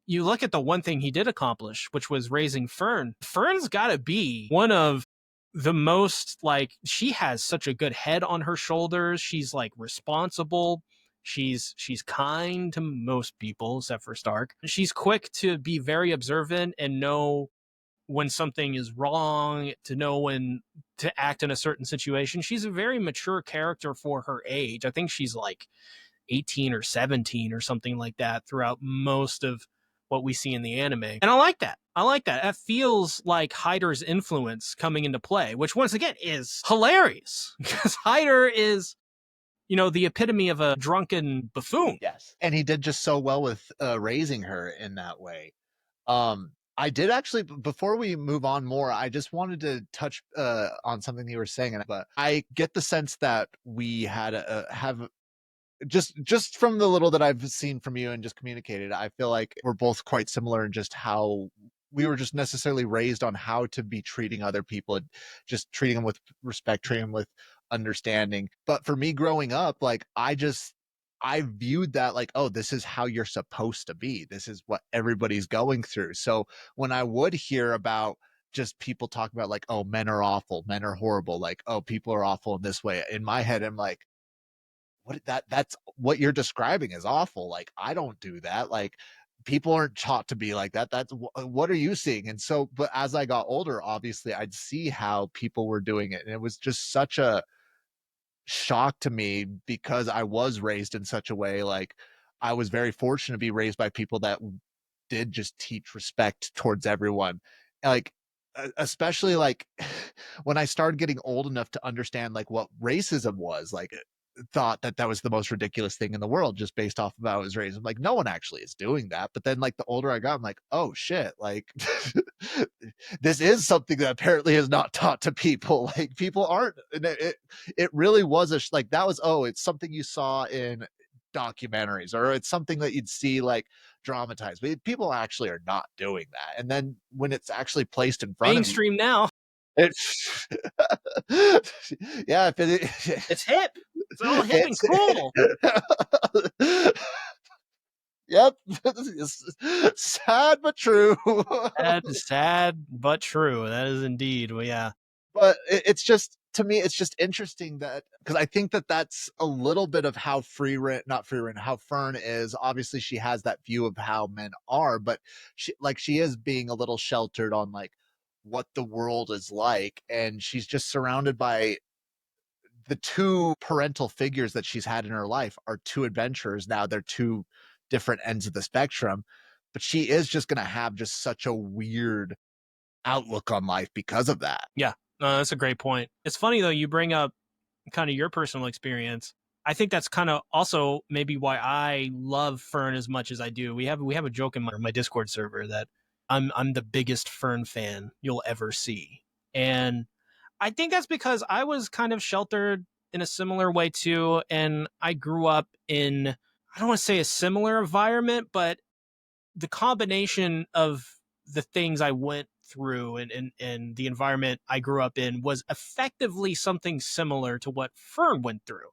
you look at the one thing he did accomplish, which was raising Fern. Fern's got to be one of the most, like, she has such a good head on her shoulders. She's like responsible. She's kind to most people except for Stark. She's quick to be very observant and know when something is wrong, to know when to act in a certain situation. She's a very mature character for her age. I think she's like 18 or 17 or something like that throughout most of what we see in the anime. And I like that. That feels like Hyder's influence coming into play, which once again is hilarious because Hyder is, the epitome of a drunken buffoon. Yes. And he did just so well with raising her in that way. I did actually, before we move on more, I just wanted to touch on something you were saying, but I get the sense that we had have just from the little that I've seen from you and just communicated, I feel like we're both quite similar in just how we were just necessarily raised on how to be treating other people, and just treating them with respect, treating them with understanding. But for me growing up, like I viewed that like, oh, this is how you're supposed to be. This is what everybody's going through. So when I would hear about just people talking about like, oh, men are awful, men are horrible, like, oh, people are awful in this way, in my head, I'm like, that's what you're describing is awful. Like, I don't do that. Like, people aren't taught to be like that. That's what are you seeing? And so, but as I got older, obviously I'd see how people were doing it. And it was just such a shock to me because I was raised in such a way. Like, I was very fortunate to be raised by people that did just teach respect towards everyone. Like, especially like when I started getting old enough to understand like what racism was, like thought that was the most ridiculous thing in the world just based off of how I was raised. I'm like, no one actually is doing that. But then like the older I got, I'm like, oh shit, like this is something that apparently is not taught to people. Like, people aren't, and it really was like, that was, oh, it's something you saw in documentaries, or it's something that you'd see like dramatized, but people actually are not doing that. And then when it's actually placed in front Mainstream now. it's yeah, It's hip. It's all hip and cool. Yep. Sad but true. That is sad but true. That is indeed. Well, yeah. But it's just, to me, it's just interesting that, because I think that that's a little bit of how how Fern is. Obviously, she has that view of how men are, but she is being a little sheltered on like what the world is like, and she's just surrounded by the two parental figures that she's had in her life are two adventurers. Now they're two different ends of the spectrum, but she is just going to have just such a weird outlook on life because of that. Yeah, no, that's a great point. It's funny though, you bring up kind of your personal experience. I think that's kind of also maybe why I love Fern as much as I do. We have a joke in my Discord server that I'm the biggest Fern fan you'll ever see. And I think that's because I was kind of sheltered in a similar way too. And I grew up in, I don't want to say a similar environment, but the combination of the things I went through and the environment I grew up in was effectively something similar to what Fern went through.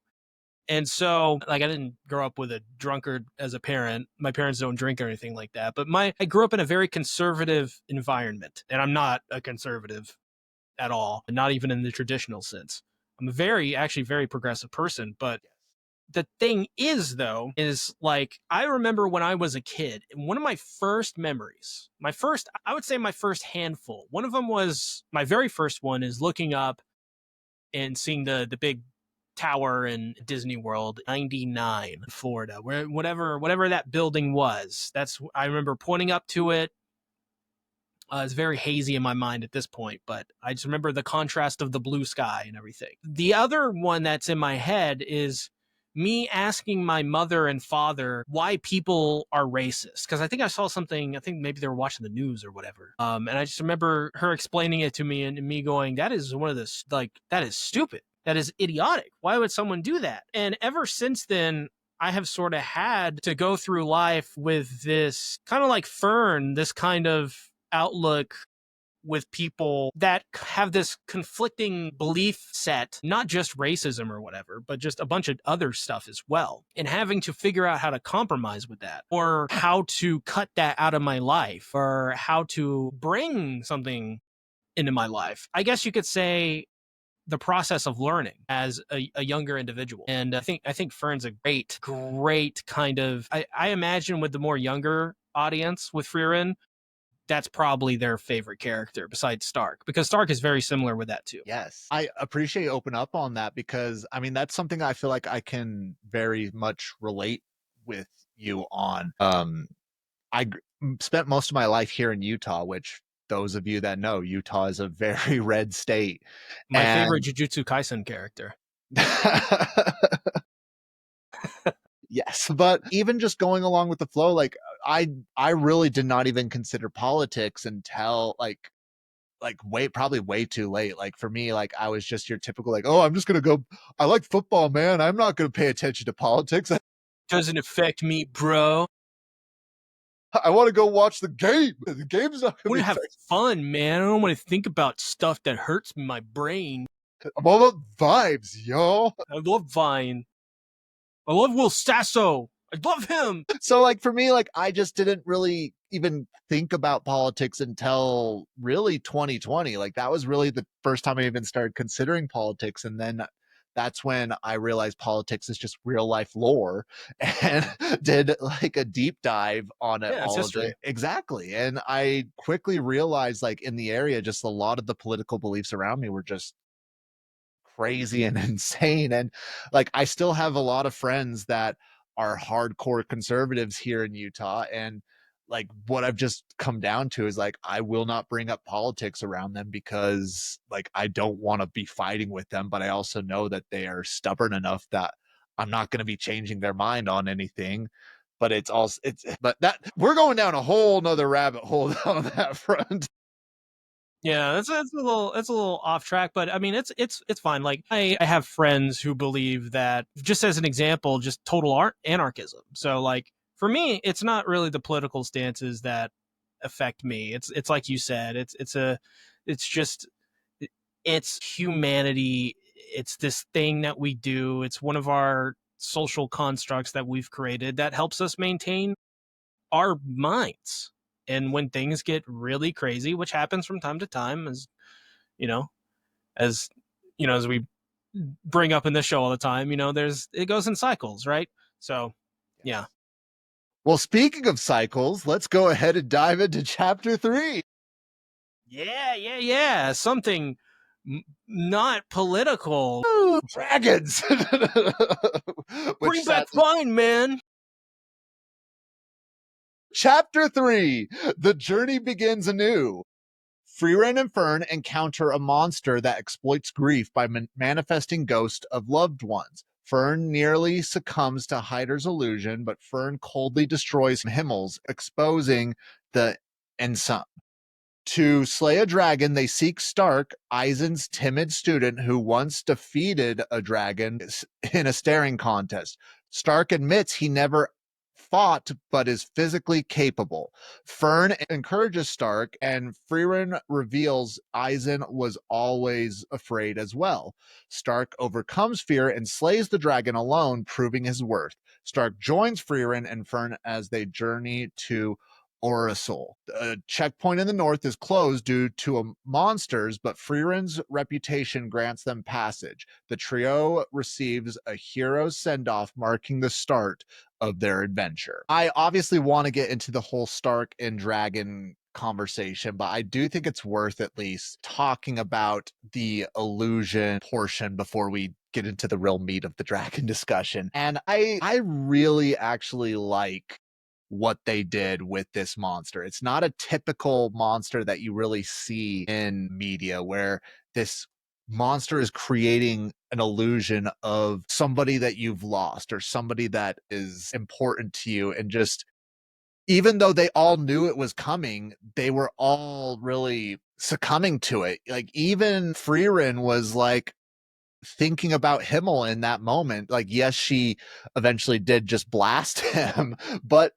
And so, like, I didn't grow up with a drunkard as a parent. My parents don't drink or anything like that. But I grew up in a very conservative environment, and I'm not a conservative at all, not even in the traditional sense. I'm actually very progressive person, but The thing is, though, is like, I remember when I was a kid, one of my first memories, I would say my first handful, one of them was, my very first one is looking up and seeing the big tower in Disney World, 99, Florida, where whatever that building was. I remember pointing up to it. It's very hazy in my mind at this point, but I just remember the contrast of the blue sky and everything. The other one that's in my head is me asking my mother and father why people are racist. Because I think I saw something, I think maybe they were watching the news or whatever. And I just remember her explaining it to me and me going, that is that is stupid. That is idiotic. Why would someone do that? And ever since then, I have sort of had to go through life with this kind of like Fern, this kind of outlook with people that have this conflicting belief set, not just racism or whatever, but just a bunch of other stuff as well. And having to figure out how to compromise with that, or how to cut that out of my life, or how to bring something into my life. I guess you could say the process of learning as a younger individual. And I think Fern's a great kind of, I imagine with the more younger audience with Frieren, that's probably their favorite character besides Stark, because Stark is very similar with that too. Yes. I appreciate you open up on that, because I mean, that's something I feel like I can very much relate with you on. Spent most of my life here in Utah, which those of you that know, Utah is a very red state. My favorite Jujutsu Kaisen character. Yes, but even just going along with the flow, like I really did not even consider politics until probably way too late. Like for me, like I was just your typical like, oh, I'm just gonna go. I like football, man. I'm not gonna pay attention to politics. Doesn't affect me, bro. I want to go watch the game. The game's not I gonna want be to have fun, man. I don't want to think about stuff that hurts my brain. I'm all about vibes, yo. I love Vine. I love Will Sasso. I love him. So like for me, like I just didn't really even think about politics until really 2020. Like that was really the first time I even started considering politics. And then that's when I realized politics is just real life lore, and did like a deep dive on it. Yeah, it's all of history. it. Exactly. And I quickly realized like in the area, just a lot of the political beliefs around me were just crazy and insane. And like I still have a lot of friends that are hardcore conservatives here in Utah, and like what I've just come down to is like I will not bring up politics around them, because like I don't want to be fighting with them, but I also know that they are stubborn enough that I'm not going to be changing their mind on anything. But but that we're going down a whole nother rabbit hole on that front. Yeah, it's a little off track, but I mean it's fine. Like I have friends who believe that, just as an example, just total anarchism. So like for me, it's not really the political stances that affect me. It's like you said, it's humanity. It's this thing that we do. It's one of our social constructs that we've created that helps us maintain our minds. And when things get really crazy, which happens from time to time, as you know, as as we bring up in this show all the time, it goes in cycles, right? So, yeah. Well, speaking of cycles, let's go ahead and dive into chapter 3. Yeah. Something not political. Ooh, dragons. Bring back fine, man. Chapter 3, The Journey Begins Anew. Frieren and Fern encounter a monster that exploits grief by manifesting ghosts of loved ones. Fern nearly succumbs to Hyder's illusion, but Fern coldly destroys Himmel's, exposing the Ensum. To slay a dragon, they seek Stark, Eisen's timid student who once defeated a dragon in a staring contest. Stark admits he never fought but is physically capable. Fern encourages Stark, and Frieren reveals Eisen was always afraid as well. Stark overcomes fear and slays the dragon alone, proving his worth. Stark joins Frieren and Fern as they journey to Orisol. A checkpoint in the north is closed due to monsters, but Frieren's reputation grants them passage. The trio receives a hero's send-off, marking the start of their adventure. I obviously want to get into the whole Stark and Dragon conversation, but I do think it's worth at least talking about the illusion portion before we get into the real meat of the dragon discussion. And I really actually like what they did with this monster. It's not a typical monster that you really see in media where this monster is creating an illusion of somebody that you've lost or somebody that is important to you, and just even though they all knew it was coming, they were all really succumbing to it. Like even Frieren was like thinking about Himmel in that moment. Like, yes, she eventually did just blast him, but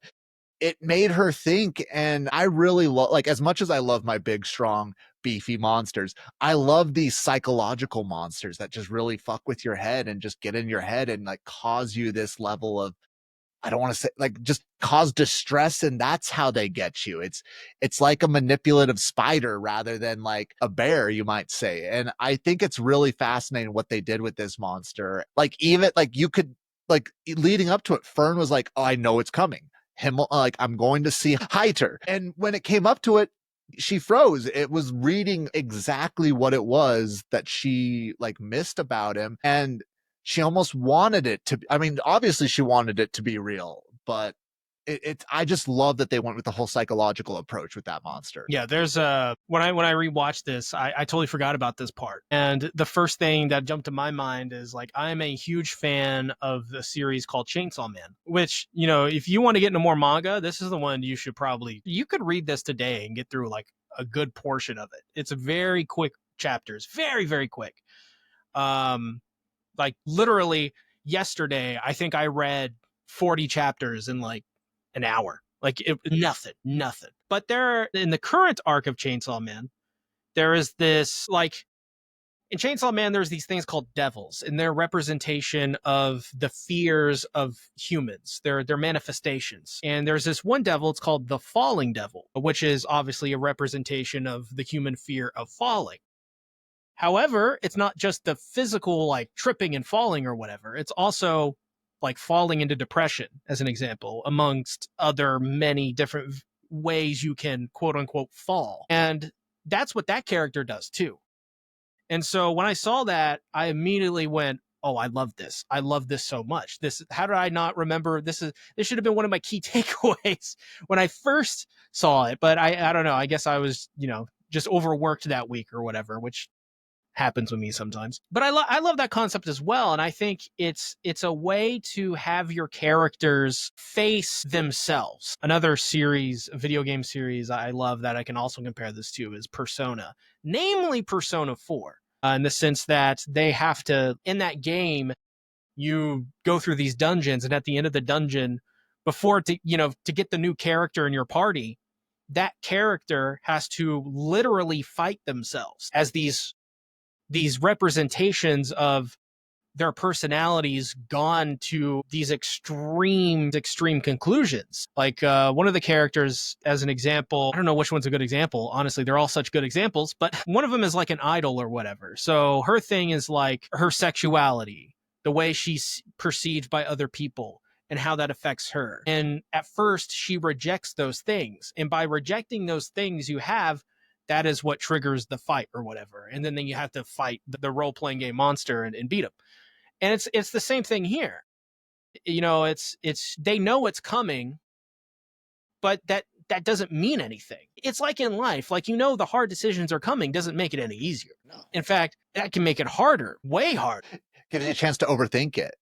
it made her think. And I really love, like, as much as I love my big, strong, beefy monsters, I love these psychological monsters that just really fuck with your head and just get in your head and like cause you this level of, I don't want to say, like, just cause distress, and that's how they get you. It's like a manipulative spider rather than like a bear, you might say. And I think it's really fascinating what they did with this monster. Like even like you could like leading up to it, Fern was like, "Oh, I know it's coming. Himmel, like I'm going to see Heiter." And when it came up to it, she froze. It was reading exactly what it was that she like missed about him, and she almost wanted it to, I mean, obviously she wanted it to be real, but I just love that they went with the whole psychological approach with that monster. Yeah, there's when I rewatched this, I totally forgot about this part. And the first thing that jumped to my mind is like, I'm a huge fan of the series called Chainsaw Man, which, you know, if you want to get into more manga, this is the one you should probably, you could read this today and get through like a good portion of it. It's very quick chapters, very, very quick. Like literally yesterday, I think I read 40 chapters in like an hour. Like nothing. But there, in the current arc of Chainsaw Man, there is this like in Chainsaw Man, there's these things called devils, and they're representation of the fears of humans. They're manifestations. And there's this one devil, it's called the Falling Devil, which is obviously a representation of the human fear of falling. However, it's not just the physical, like tripping and falling or whatever. It's also like falling into depression, as an example, amongst other many different ways you can quote unquote fall. And that's what that character does too. And so when I saw that, I immediately went, oh, I love this. I love this so much. How did I not remember? This should have been one of my key takeaways when I first saw it. But I don't know. I guess I was, just overworked that week or whatever, which happens with me sometimes. But I love that concept as well. And I think it's a way to have your characters face themselves. Another series, a video game series I love that I can also compare this to is Persona, namely Persona 4, in the sense that they have to, in that game, you go through these dungeons, and at the end of the dungeon, before to get the new character in your party, that character has to literally fight themselves as these representations of their personalities gone to these extreme conclusions. Like one of the characters, as an example, I don't know which one's a good example. Honestly, they're all such good examples, but one of them is like an idol or whatever. So her thing is like her sexuality, the way she's perceived by other people, and how that affects her. And at first she rejects those things. And by rejecting those things that is what triggers the fight or whatever. And then you have to fight the role-playing game monster and beat him. And it's the same thing here. It's they know it's coming, but that doesn't mean anything. It's like in life, like, the hard decisions are coming doesn't make it any easier. No. In fact, that can make it harder, way harder. Give you a chance to overthink it.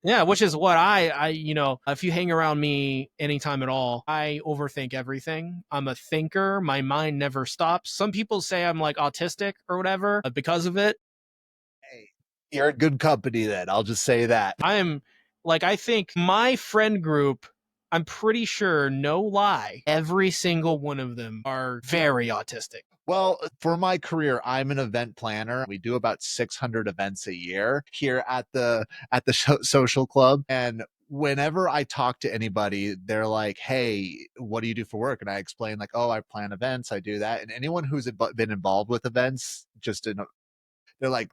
Yeah, which is what I if you hang around me anytime at all, I overthink everything. I'm a thinker. My mind never stops. Some people say I'm like autistic or whatever because of it. Hey, you're in good company then. I'll just say that. I think my friend group, I'm pretty sure, no lie, every single one of them are very autistic. Well, for my career, I'm an event planner. We do about 600 events a year here at the social club. And whenever I talk to anybody, they're like, hey, what do you do for work? And I explain like, oh, I plan events, I do that. And anyone who's been involved with events, they're like,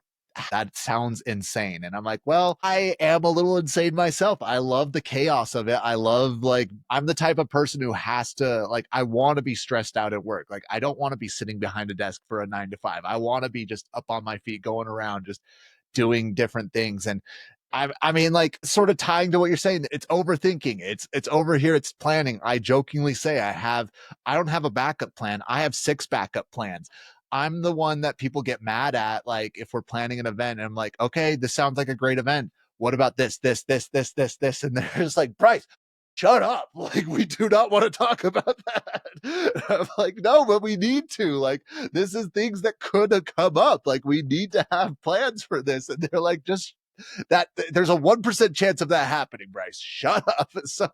that sounds insane. And I'm like, well, I am a little insane myself. I love the chaos of it. I love, like, I'm the type of person who has to, like, I want to be stressed out at work. Like, I don't want to be sitting behind a desk for a 9 to 5. I want to be just up on my feet, going around, just doing different things. And I mean, like, sort of tying to what you're saying, it's overthinking. It's over here. It's planning. I jokingly say I don't have a backup plan. I have 6 backup plans. I'm the one that people get mad at. Like, if we're planning an event and I'm like, okay, this sounds like a great event. What about this? And there's like, Bryce, shut up. Like, we do not want to talk about that. I'm like, no, but we need to. Like, this is things that could have come up. Like, we need to have plans for this. And they're like, just that there's a 1% chance of that happening, Bryce. Shut up. So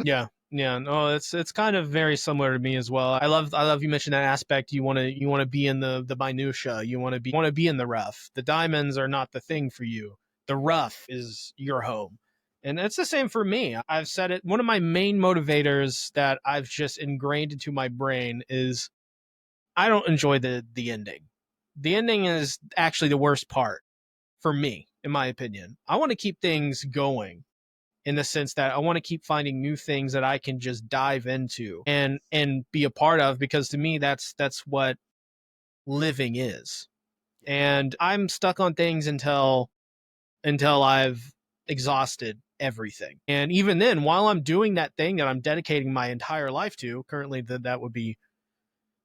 Yeah. No, it's kind of very similar to me as well. I love you mentioned that aspect. You want to be in the minutia. You want to be in the rough. The diamonds are not the thing for you. The rough is your home. And it's the same for me. I've said it. One of my main motivators that I've just ingrained into my brain is I don't enjoy the ending. The ending is actually the worst part for me, in my opinion. I want to keep things going, in the sense that I want to keep finding new things that I can just dive into and be a part of, because to me that's what living is. And I'm stuck on things until I've exhausted everything. And even then, while I'm doing that thing that I'm dedicating my entire life to, currently that would be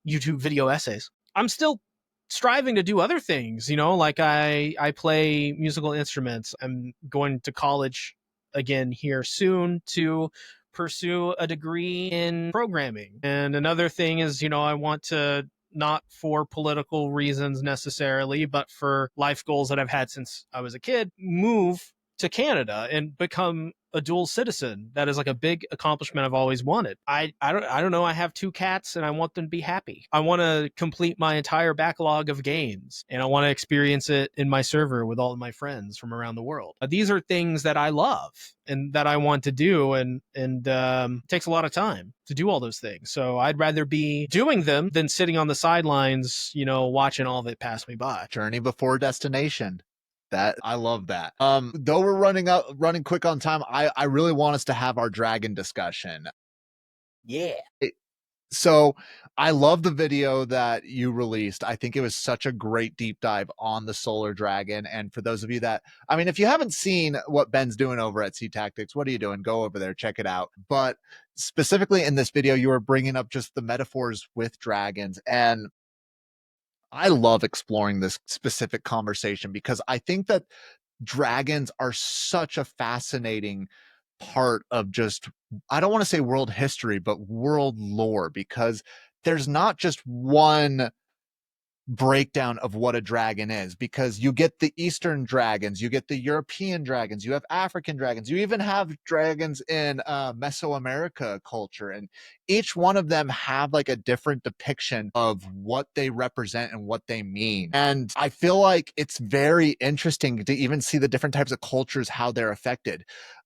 YouTube video essays, I'm still striving to do other things, like I play musical instruments. I'm going to college again here soon to pursue a degree in programming. And another thing is, I want to, not for political reasons necessarily, but for life goals that I've had since I was a kid, move to Canada and become a dual citizen. That is like a big accomplishment I've always wanted. I don't know. I have 2 cats and I want them to be happy. I want to complete my entire backlog of games and I want to experience it in my server with all of my friends from around the world. These are things that I love and that I want to do, and it takes a lot of time to do all those things. So I'd rather be doing them than sitting on the sidelines, watching all of it pass me by. journey before destination. That I love that. Though we're running quick on time, I really want us to have our dragon discussion. Yeah. So I love the video that you released. I think it was such a great deep dive on the solar dragon. And for those of you that, I mean, if you haven't seen what Ben's doing over at SeaTactics, what are you doing? Go over there, check it out. But specifically in this video, you were bringing up just the metaphors with dragons. And I love exploring this specific conversation because I think that dragons are such a fascinating part of just, I don't want to say world history, but world lore, because there's not just one breakdown of what a dragon is, because you get the Eastern dragons, you get the European dragons, you have African dragons, you even have dragons in Mesoamerica culture, and each one of them have like a different depiction of what they represent and what they mean. And I feel like it's very interesting to even see the different types of cultures, how they're affected.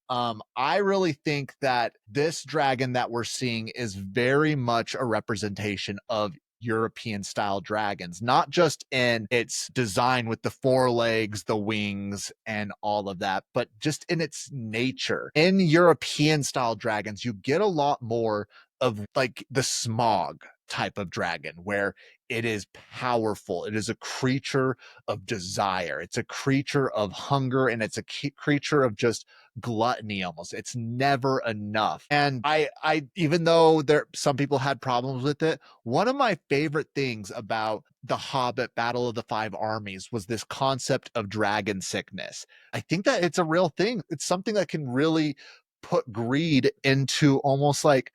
I really think that this dragon that we're seeing is very much a representation of European style dragons, not just in its design with the 4 legs, the wings, and all of that, but just in its nature. In European style dragons, you get a lot more of like the smog type of dragon, where it is powerful. It is a creature of desire. It's a creature of hunger, and it's a creature of just gluttony almost. It's never enough. And I even though some people had problems with it, one of my favorite things about The Hobbit Battle of the 5 Armies was this concept of dragon sickness. I think that it's a real thing. It's something that can really put greed into almost like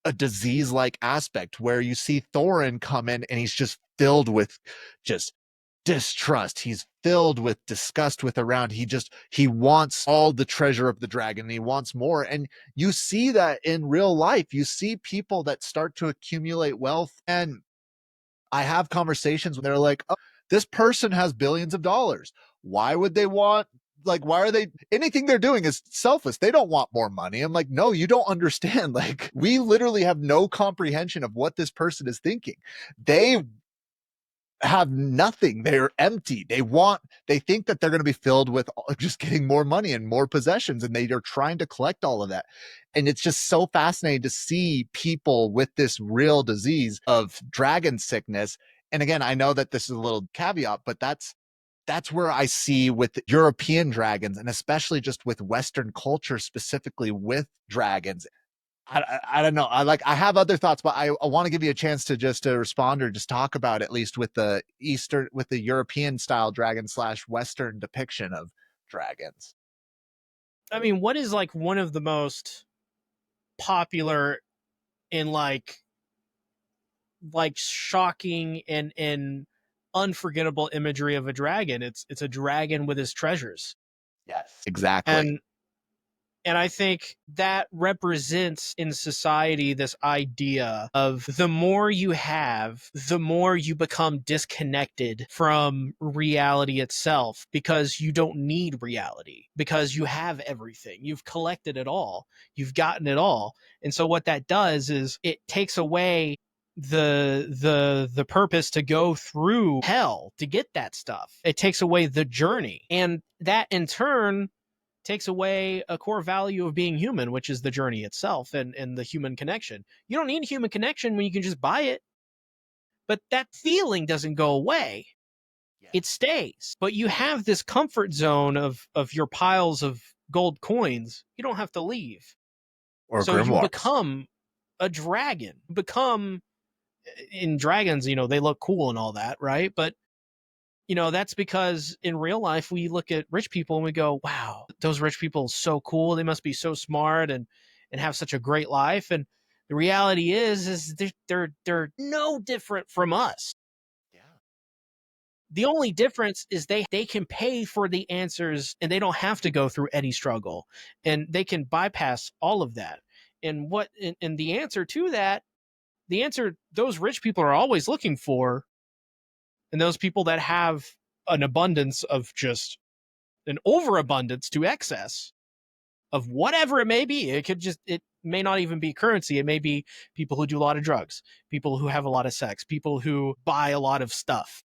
a disease-like aspect, where you see Thorin come in and he's just filled with just distrust. He's filled with disgust with around. He wants all the treasure of the dragon, and he wants more. And you see that in real life. You see people that start to accumulate wealth, and I have conversations when they're like, oh, this person has billions of dollars. Why would they want like, why are they, anything they're doing is selfless. They don't want more money. I'm like, no, you don't understand. Like, we literally have no comprehension of what this person is thinking. They have nothing. They're empty. They think that they're going to be filled with just getting more money and more possessions, and they are trying to collect all of that. And it's just so fascinating to see people with this real disease of dragon sickness. And again, I know that this is a little caveat, but that's where I see with European dragons, and especially just with Western culture, specifically with dragons. I don't know. I have other thoughts, but I want to give you a chance to just to respond or just talk about, at least with the European style dragon / Western depiction of dragons. I mean, what is like one of the most popular in like shocking and unforgettable imagery of a dragon? It's a dragon with his treasures. Yes, exactly. And I think that represents in society this idea of the more you have, the more you become disconnected from reality itself, because you don't need reality, because you have everything. You've collected it all. You've gotten it all. And so what that does is it takes away the purpose to go through hell to get that stuff. It takes away the journey. And that in turn takes away a core value of being human, which is the journey itself and the human connection. You don't need human connection when you can just buy it. But that feeling doesn't go away. It stays. But you have this comfort zone of your piles of gold coins. You don't have to leave. Or so grimoires. You become a dragon. In dragons, they look cool and all that, right? But that's because in real life, we look at rich people and we go, wow, those rich people are so cool. They must be so smart and have such a great life. And the reality is they're no different from us. Yeah. The only difference is they can pay for the answers and they don't have to go through any struggle, and they can bypass all of that. And the answer to that, the answer those rich people are always looking for, and those people that have an abundance of just an overabundance to excess of whatever it may be. It may not even be currency. It may be people who do a lot of drugs, people who have a lot of sex, people who buy a lot of stuff,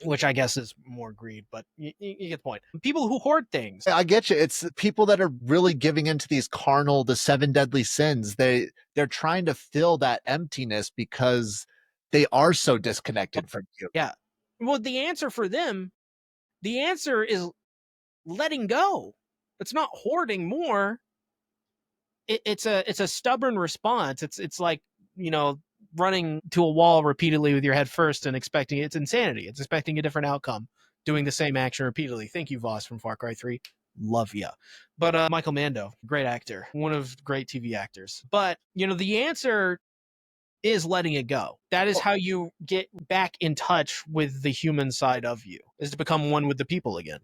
which I guess is more greed, but you get the point. People who hoard things. I get you. It's people that are really giving into these the 7 deadly sins. They're trying to fill that emptiness because they are so disconnected from you. Yeah. Well, the answer for them, the answer is letting go. It's not hoarding more. It's a stubborn response. It's like, running to a wall repeatedly with your head first and expecting it's insanity. It's expecting a different outcome, doing the same action repeatedly. Thank you, Voss from Far Cry 3. Love ya. But Michael Mando, great actor, one of great TV actors. But, the answer is letting it go. That is how you get back in touch with the human side of you, is to become one with the people again.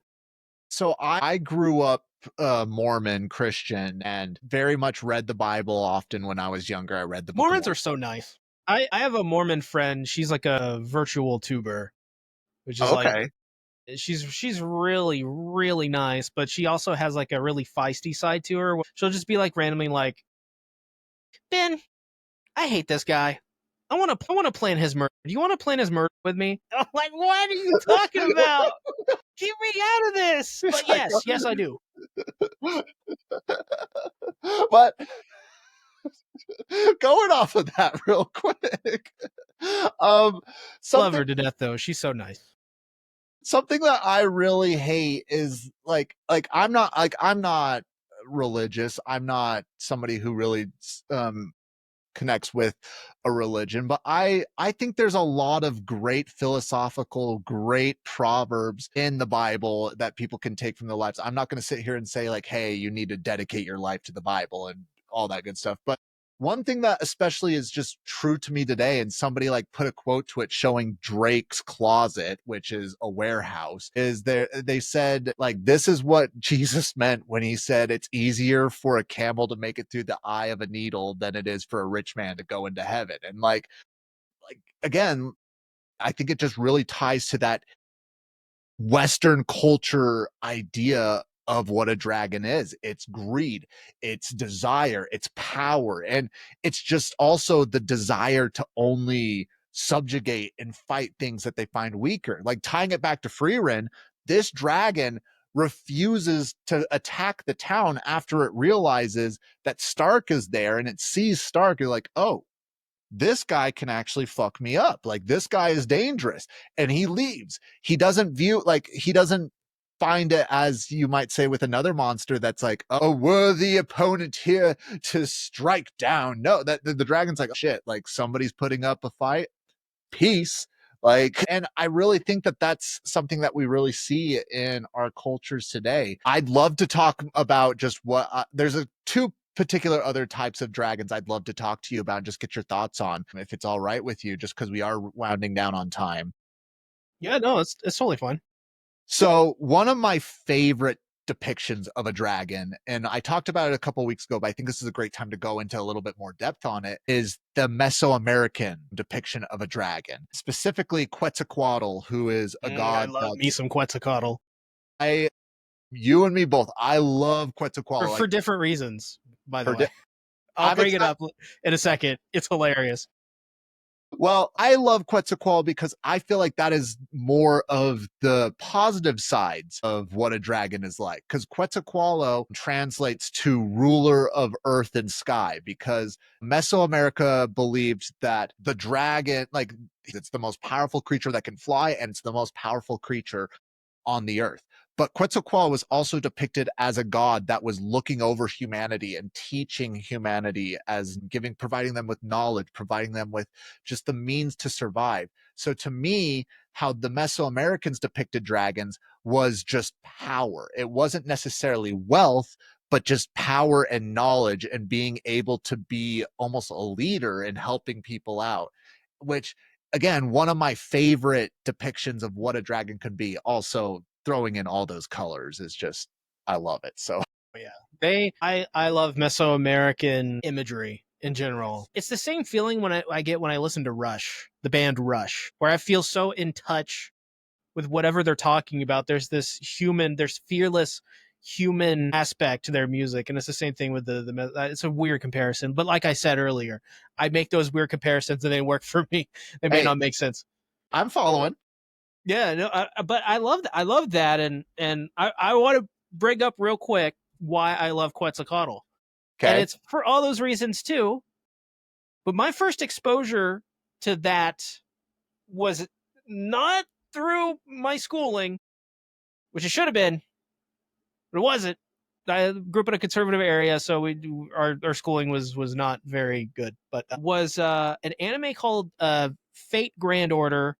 So I grew up Mormon Christian and very much read the Bible often when I was younger. I read the book. Mormons are so nice. I have a Mormon friend. She's like a virtual tuber, which is like, she's really, really nice, but she also has like a really feisty side to her. She'll just be like randomly like, Ben, I hate this guy. I want to plan his murder. Do you want to plan his murder with me? I'm like, what are you talking about? Get me out of this. But yes, I do. But going off of that real quick. Love her to death though. She's so nice. Something that I really hate is like I'm not religious. I'm not somebody who really connects with a religion, but I think there's a lot of great philosophical, great proverbs in the Bible that people can take from their lives. I'm not going to sit here and say like, hey, you need to dedicate your life to the Bible and all that good stuff. But one thing that especially is just true to me today, and somebody like put a quote to it showing Drake's closet, which is a warehouse, is they said like, this is what Jesus meant when he said it's easier for a camel to make it through the eye of a needle than it is for a rich man to go into heaven. And like again, I think it just really ties to that Western culture idea of what a dragon is. It's greed, it's desire, it's power, and it's just also the desire to only subjugate and fight things that they find weaker. Like tying it back to Frieren, this dragon refuses to attack the town after it realizes that Stark is there, and it sees Stark. You're like, oh, this guy can actually fuck me up. Like, this guy is dangerous. And he leaves. He doesn't he doesn't find it, as you might say with another monster, that's like a worthy opponent here to strike down. No, that the dragon's like, shit, like somebody's putting up a fight. Peace. Like, and I really think that that's something that we really see in our cultures today. I'd love to talk about just what there's two particular other types of dragons I'd love to talk to you about and just get your thoughts on, if it's all right with you, just because we are wounding down on time. Yeah, no, it's totally fine. So one of my favorite depictions of a dragon, and I talked about it a couple weeks ago, but I think this is a great time to go into a little bit more depth on it, is the Mesoamerican depiction of a dragon, specifically Quetzalcoatl, who is a god. I love me some Quetzalcoatl. You and me both. I love Quetzalcoatl For different reasons, by the way. I'll I'm bring it up in a second. It's hilarious. Well, I love Quetzalcoatl because I feel like that is more of the positive sides of what a dragon is like. Because Quetzalcoatl translates to ruler of earth and sky, because Mesoamerica believed that the dragon, like, it's the most powerful creature that can fly, and it's the most powerful creature on the earth. But Quetzalcoatl was also depicted as a god that was looking over humanity and teaching humanity, as providing them with knowledge, providing them with just the means to survive. So to me, how the Mesoamericans depicted dragons was just power. It wasn't necessarily wealth, but just power and knowledge, and being able to be almost a leader and helping people out, which, again, one of my favorite depictions of what a dragon could be. Also, throwing in all those colors is just, I love it. So yeah, I love Mesoamerican imagery in general. It's the same feeling when I get when I listen to Rush, the band Rush, where I feel so in touch with whatever they're talking about. There's fearless human aspect to their music, and it's the same thing with the it's a weird comparison, but like I said earlier, I make those weird comparisons and they work for me. They may not make sense. I'm following. Yeah, no, but I love that, and I want to bring up real quick why I love Quetzalcoatl, and it's for all those reasons too. But my first exposure to that was not through my schooling, which it should have been, but it wasn't. I grew up in a conservative area, so our schooling was not very good. But was an anime called Fate Grand Order.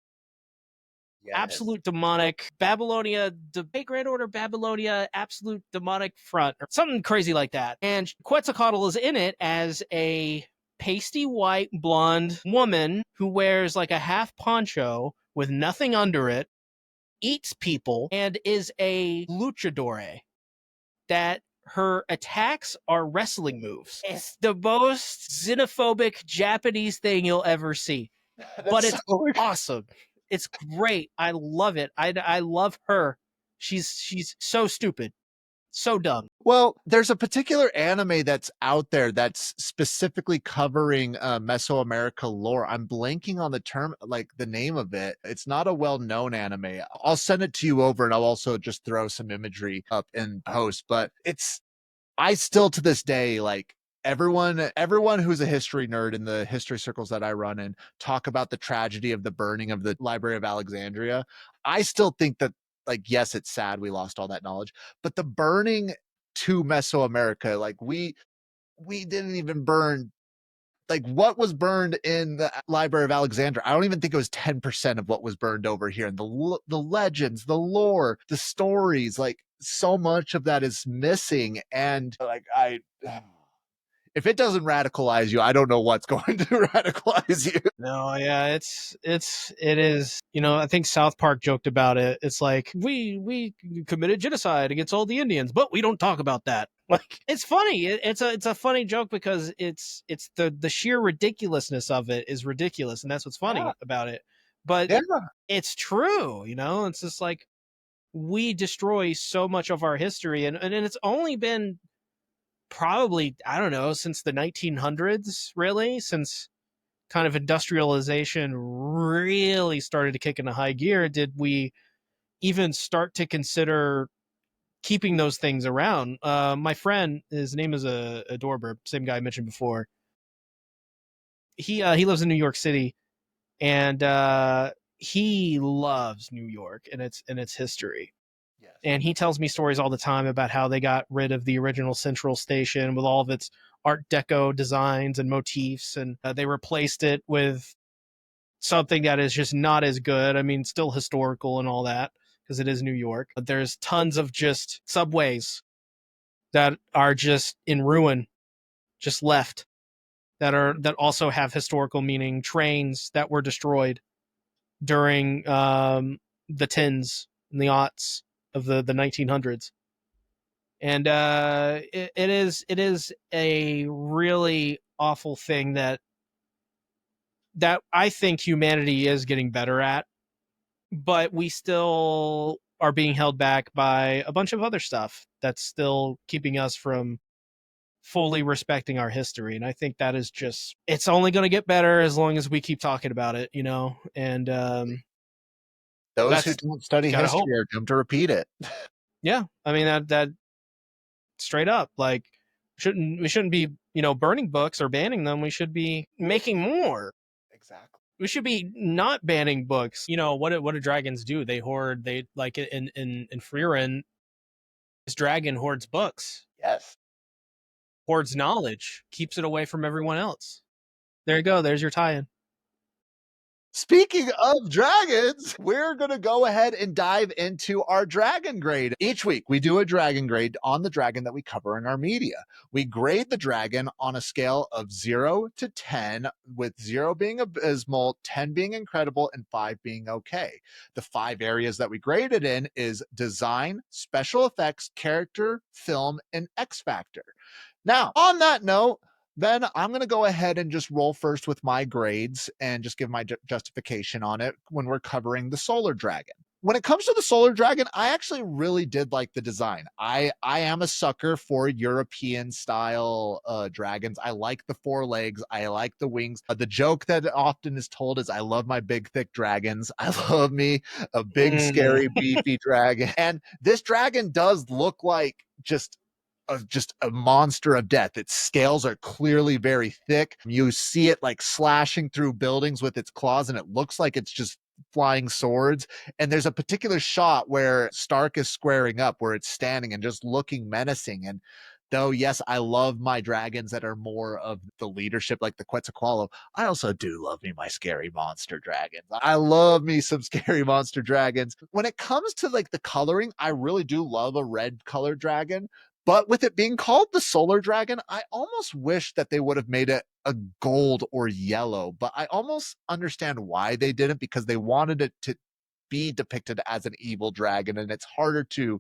Yes. Absolute Demonic Babylonia, Fate Grand Order Babylonia, Absolute Demonic Front, or something crazy like that. And Quetzalcoatl is in it as a pasty white blonde woman who wears like a half poncho with nothing under it, eats people, and is a luchadore. That her attacks are wrestling moves. It's the most xenophobic Japanese thing you'll ever see. But it's awesome. It's great. I love it. I love her. She's so stupid. So dumb. Well, there's a particular anime that's out there that's specifically covering Mesoamerica lore. I'm blanking on the term, like the name of it. It's not a well-known anime. I'll send it to you over, and I'll also just throw some imagery up in post. But I still to this day, like, everyone who's a history nerd in the history circles that I run in talk about the tragedy of the burning of the Library of Alexandria. I still think that, like, yes, it's sad we lost all that knowledge, but the burning to Mesoamerica, like, we didn't even burn, like, what was burned in the Library of Alexandria. I don't even think it was 10% of what was burned over here. And the legends, the lore, the stories, like, so much of that is missing. And like, if it doesn't radicalize you, I don't know what's going to radicalize you. No, yeah, it is. You know, I think South Park joked about it. It's like, we committed genocide against all the Indians, but we don't talk about that. Like, it's funny. It's a funny joke because it's the sheer ridiculousness of it is ridiculous, and that's what's funny about it. But it's true, you know. It's just like, we destroy so much of our history, and it's only been probably, I don't know, since the 1900s, really, since kind of industrialization really started to kick into high gear, did we even start to consider keeping those things around. My friend, his name is a Dorber, same guy I mentioned before. He lives in New York City, and he loves New York and its history. Yes. And he tells me stories all the time about how they got rid of the original Central Station with all of its Art Deco designs and motifs, and they replaced it with something that is just not as good. I mean, still historical and all that, because it is New York. But there's tons of just subways that are just in ruin, just left, that also have historical meaning. Trains that were destroyed during the tens and the aughts of the 1900s. And it is a really awful thing that I think humanity is getting better at, but we still are being held back by a bunch of other stuff that's still keeping us from fully respecting our history. And I think that is just, it's only going to get better as long as we keep talking about it, you know? And those who don't study history are doomed to repeat it. Yeah. I mean, that straight up, like, we shouldn't be, you know, burning books or banning them. We should be making more. Exactly. We should be not banning books. You know, what do dragons do? They hoard, they like in Frieren, this dragon hoards books. Yes. Hoards knowledge, keeps it away from everyone else. There you go. There's your tie-in. Speaking of dragons, we're going to go ahead and dive into our dragon grade. Each week, we do a dragon grade on the dragon that we cover in our media. We grade the dragon on a scale of 0 to 10, with 0 being abysmal, 10 being incredible, and 5 being okay. The 5 areas that we grade it in is design, special effects, character, film, and X factor. Now, on that note, then I'm going to go ahead and just roll first with my grades and just give my justification on it when we're covering the Solar Dragon. When it comes to the Solar Dragon, I actually really did like the design. I am a sucker for European style dragons. I like the 4 legs. I like the wings. The joke that often is told is I love my big, thick dragons. I love me a big, scary, beefy dragon. And this dragon does look like just a monster of death. Its scales are clearly very thick. You see it like slashing through buildings with its claws, and it looks like it's just flying swords. And there's a particular shot where Stark is squaring up, where it's standing and just looking menacing. And though, yes, I love my dragons that are more of the leadership, like the Quetzalcoatl, I also do love me my scary monster dragons. I love me some scary monster dragons. When it comes to like the coloring, I really do love a red colored dragon. But with it being called the Solar Dragon, I almost wish that they would have made it a gold or yellow. But I almost understand why they didn't, because they wanted it to be depicted as an evil dragon. And it's harder to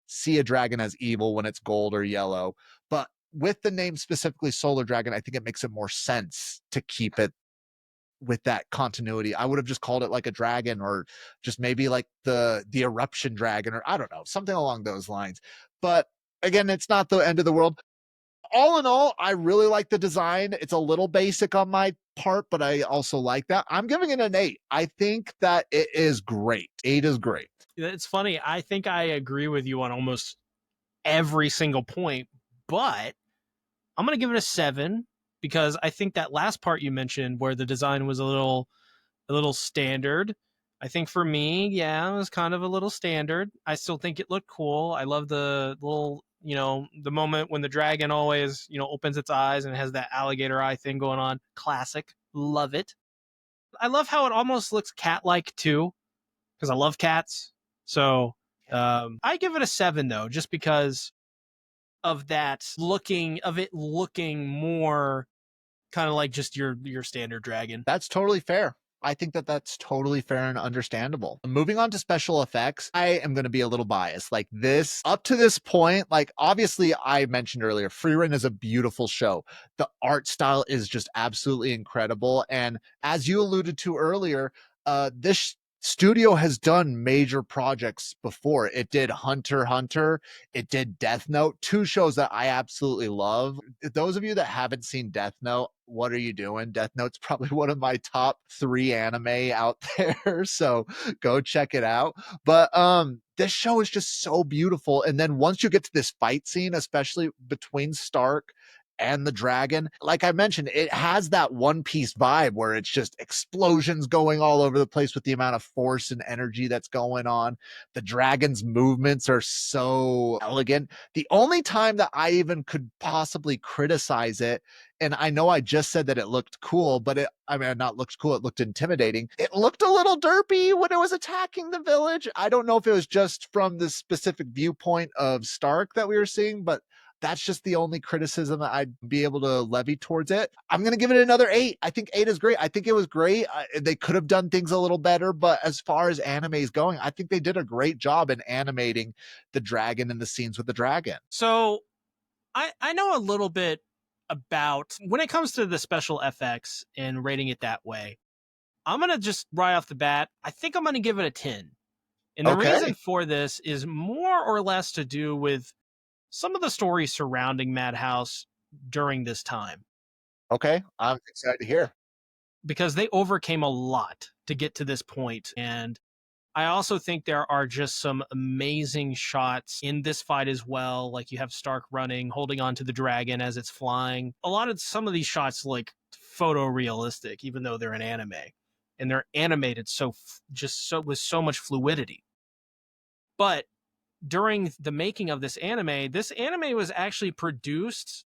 see a dragon as evil when it's gold or yellow. But with the name specifically Solar Dragon, I think it makes it more sense to keep it with that continuity. I would have just called it like a dragon, or just maybe like the eruption dragon, or I don't know, something along those lines. But again, it's not the end of the world. All in all, I really like the design. It's a little basic on my part, but I also like that. I'm giving it an 8. I think that it is great. 8 is great. It's funny. I think I agree with you on almost every single point, but I'm going to give it a 7, because I think that last part you mentioned where the design was a little standard. I think for me, yeah, it was kind of a little standard. I still think it looked cool. I love the little, you know, the moment when the dragon always, you know, opens its eyes and has that alligator eye thing going on. Classic. Love it. I love how it almost looks cat-like too, because I love cats. So I give it a 7 though, just because of that looking more kind of like just your standard dragon. That's totally fair. I think that that's totally fair and understandable. Moving on to special effects, I am going to be a little biased. Like this, up to this point, like obviously I mentioned earlier, Frieren is a beautiful show. The art style is just absolutely incredible. And as you alluded to earlier, this Studio has done major projects before. It did Hunter x Hunter, it did Death Note, two shows that I absolutely love. Those of you that haven't seen Death Note, what are you doing? Death Note's probably one of my top 3 anime out there, so go check it out. But this show is just so beautiful, and then once you get to this fight scene, especially between Stark and the dragon, like I mentioned, it has that One Piece vibe where it's just explosions going all over the place with the amount of force and energy that's going on. The dragon's movements are so elegant. The only time that I even could possibly criticize it, and I know I just said that it looked cool, but I mean, not looked cool, it looked intimidating. It looked a little derpy when it was attacking the village. I don't know if it was just from the specific viewpoint of Stark that we were seeing, but that's just the only criticism that I'd be able to levy towards it. I'm going to give it another 8. I think 8 is great. I think it was great. They could have done things a little better, but as far as anime is going, I think they did a great job in animating the dragon and the scenes with the dragon. So I know a little bit about when it comes to the special FX and rating it that way. I'm going to just right off the bat, I think I'm going to give it a 10. And the reason for this is more or less to do with some of the stories surrounding Madhouse during this time. Okay, I'm excited to hear. Because they overcame a lot to get to this point. And I also think there are just some amazing shots in this fight as well. Like you have Stark running, holding on to the dragon as it's flying. Some of these shots look photorealistic, even though they're in anime. And they're animated with so much fluidity. But during the making of this anime was actually produced.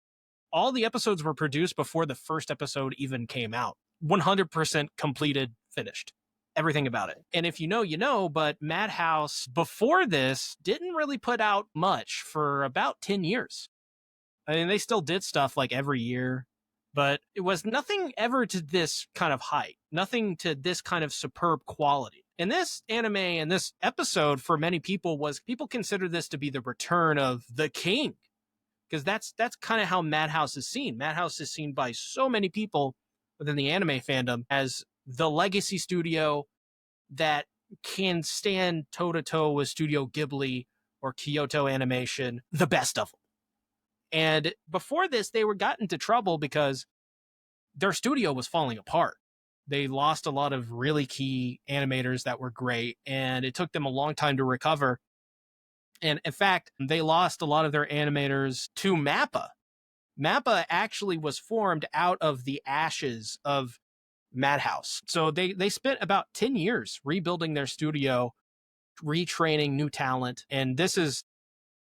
All the episodes were produced before the first episode even came out. 100% completed, finished. Everything about it. And if you know, you know, but Madhouse before this didn't really put out much for about 10 years. I mean, they still did stuff like every year, but it was nothing ever to this kind of height, nothing to this kind of superb quality. And this anime and this episode for many people consider this to be the return of the king. Because that's kind of how Madhouse is seen. Madhouse is seen by so many people within the anime fandom as the legacy studio that can stand toe-to-toe with Studio Ghibli or Kyoto Animation, the best of them. And before this, they got into trouble because their studio was falling apart. They lost a lot of really key animators that were great, and it took them a long time to recover. And in fact, they lost a lot of their animators to MAPPA. MAPPA actually was formed out of the ashes of Madhouse. So they spent about 10 years rebuilding their studio, retraining new talent, and this is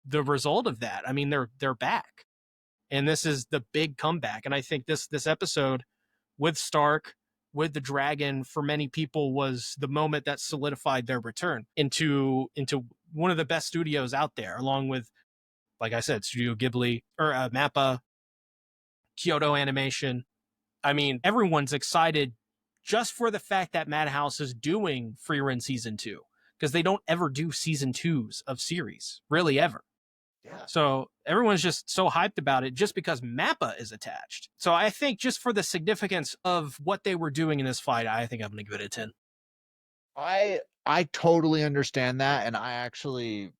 the result of that. I mean, they're back. And this is the big comeback. And I think this episode with Stark, with the dragon, for many people was the moment that solidified their return into one of the best studios out there, along with, like I said, Studio Ghibli or MAPPA, Kyoto Animation. I mean, everyone's excited just for the fact that Madhouse is doing Frieren season 2, because they don't ever do season 2s of series, really ever. Yeah. So everyone's just so hyped about it just because MAPPA is attached. So I think just for the significance of what they were doing in this fight, I think I'm going to give it a 10. I totally understand that, and I actually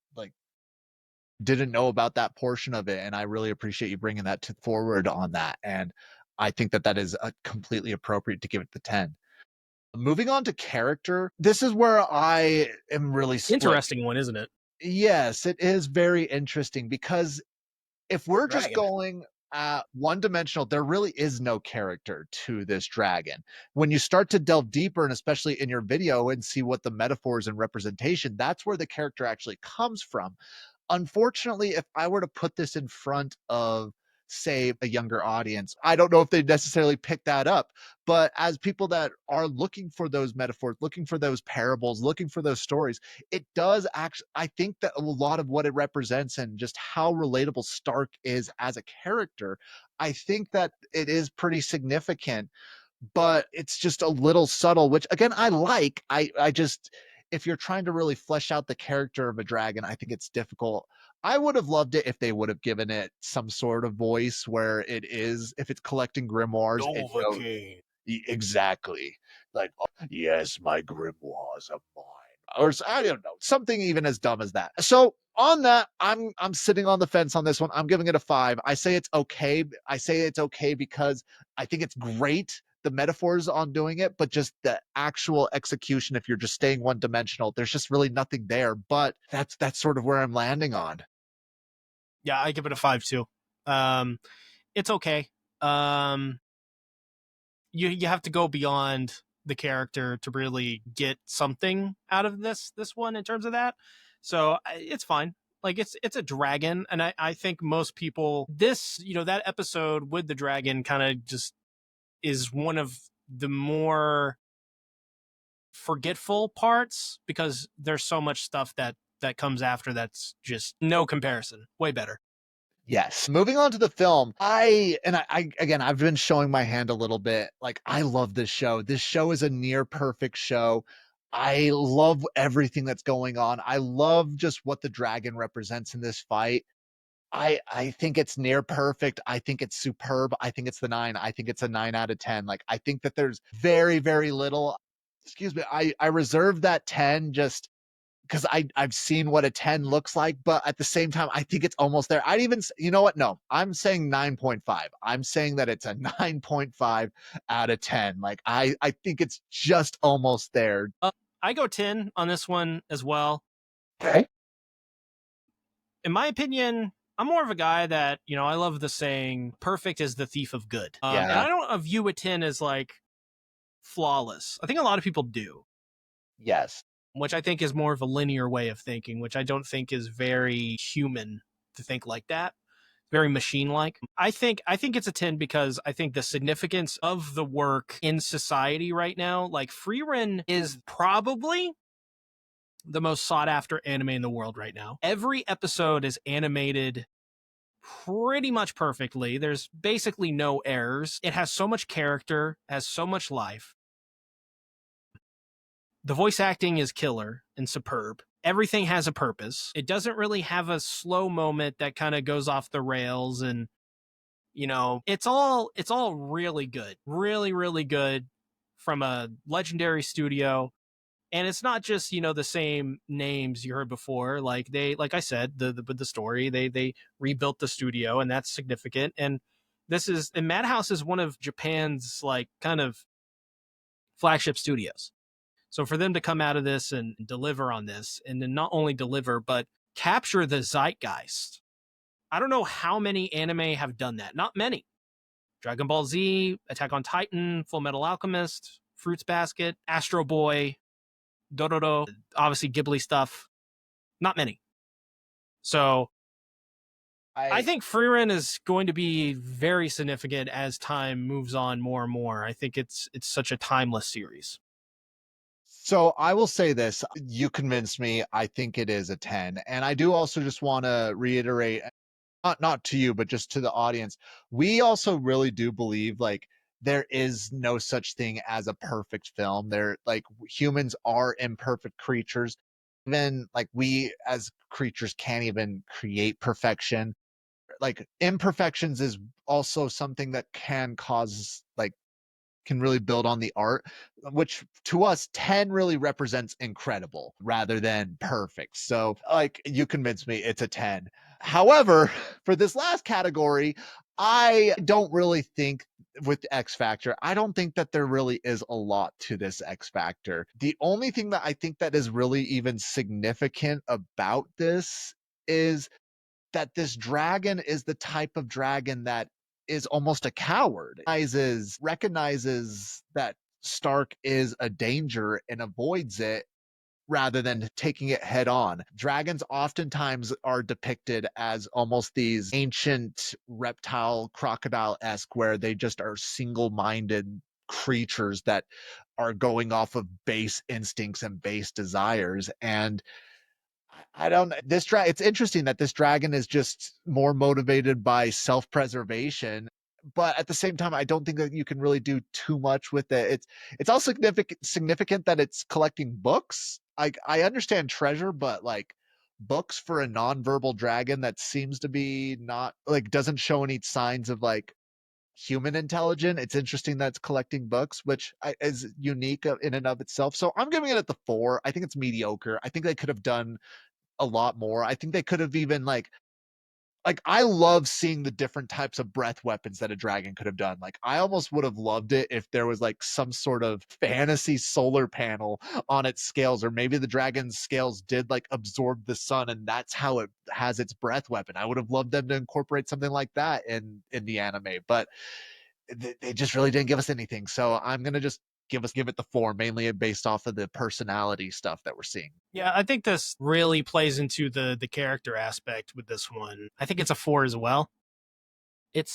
didn't know about that portion of it, and I really appreciate you bringing that forward on that. And I think that is completely appropriate to give it the 10. Moving on to character, this is where I am really split. Interesting one, isn't it? Yes, it is very interesting, because if we're just going one-dimensional, there really is no character to this dragon. When you start to delve deeper, and especially in your video, and see what the metaphors and representation, that's where the character actually comes from. Unfortunately, if I were to put this in front of, say, a younger audience, I don't know if they'd necessarily pick that up. But as people that are looking for those metaphors, looking for those parables, looking for those stories, it does actually, I think that a lot of what it represents and just how relatable Stark is as a character, I think that it is pretty significant, but it's just a little subtle, which again, I just, if you're trying to really flesh out the character of a dragon, I think it's difficult. I would have loved it if they would have given it some sort of voice where it is, if it's collecting grimoires, Novocaine. exactly. like, oh, yes, my grimoires are mine. Or I don't know, something even as dumb as that. So on that, I'm sitting on the fence on this one. I'm giving it a 5. I say it's okay. I say it's okay because I think it's great, the metaphors on doing it, but just the actual execution, if you're just staying one dimensional, there's just really nothing there. But that's sort of where I'm landing on. Yeah, I give it a 5 too. It's okay. You have to go beyond the character to really get something out of this one in terms of that. So it's fine. Like it's a dragon, and I think most people, this, that episode with the dragon kind of just is one of the more forgetful parts, because there's so much stuff that comes after that's just no comparison. Way better. Yes. Moving on to the film, I again, I've been showing my hand a little bit. Like, I love this show. This show is a near perfect show. I love everything that's going on. I love just what the dragon represents in this fight. I think it's near perfect. I think it's superb. I think it's the 9. I think it's a 9 out of 10. Like, I think that there's very, very little. Excuse me. I reserve that 10 just because I've seen what a 10 looks like, but at the same time, I think it's almost there. I'd even, you know what? No, I'm saying 9.5. I'm saying that it's a 9.5 out of 10. Like, I think it's just almost there. I go 10 on this one as well. Okay. In my opinion, I'm more of a guy that, I love the saying, perfect is the thief of good. And Yeah. I don't view a 10 as like flawless. I think a lot of people do, Yes. which I think is more of a linear way of thinking, which I don't think is very human to think like that. Very machine-like. I think it's a 10 because I think the significance of the work in society right now, like Frieren is probably the most sought after anime in the world right now. Every episode is animated pretty much perfectly. There's basically no errors. It has so much character, has so much life. The voice acting is killer and superb. Everything has a purpose. It doesn't really have a slow moment that kind of goes off the rails, and it's all really good. Really, really good from a legendary studio. And it's not just, the same names you heard before. Like like I said, the story, they rebuilt the studio, and that's significant. And Madhouse is one of Japan's like kind of flagship studios. So for them to come out of this and deliver on this, and then not only deliver, but capture the zeitgeist. I don't know how many anime have done that. Not many. Dragon Ball Z, Attack on Titan, Full Metal Alchemist, Fruits Basket, Astro Boy, Dororo, obviously Ghibli stuff. Not many. So I think Frieren is going to be very significant as time moves on more and more. I think it's such a timeless series. So I will say this, you convinced me. I think it is a 10. And I do also just want to reiterate, not to you, but just to the audience. We also really do believe like there is no such thing as a perfect film. There, like, humans are imperfect creatures. Even like we as creatures can't even create perfection. Like, imperfections is also something that can cause like can really build on the art, which to us 10 really represents incredible rather than perfect. So like, you convinced me, it's a 10. However, for this last category, I don't really think with X Factor, I don't think that there really is a lot to this X Factor. The only thing that I think that is really even significant about this is that this dragon is the type of dragon that is almost a coward. Recognizes that Stark is a danger and avoids it rather than taking it head on. Dragons oftentimes are depicted as almost these ancient reptile crocodile-esque, where they just are single-minded creatures that are going off of base instincts and base desires. And I don't it's interesting that this dragon is just more motivated by self-preservation, but at the same time, I don't think that you can really do too much with it. It's also significant that it's collecting books. I understand treasure, but like, books for a non-verbal dragon that seems to be not like, doesn't show any signs of like human intelligent. It's interesting that it's collecting books, which is unique in and of itself. So I'm giving it at the 4. I think it's mediocre. I think they could have done a lot more. I think they could have even like I love seeing the different types of breath weapons that a dragon could have done. Like I almost would have loved it if there was like some sort of fantasy solar panel on its scales, or maybe the dragon's scales did like absorb the sun and that's how it has its breath weapon. I would have loved them to incorporate something like that in the anime, but they just really didn't give us anything. So I'm gonna just give it the 4, mainly based off of the personality stuff that we're seeing. Yeah, I think this really plays into the character aspect with this one. I think it's a 4 as well. It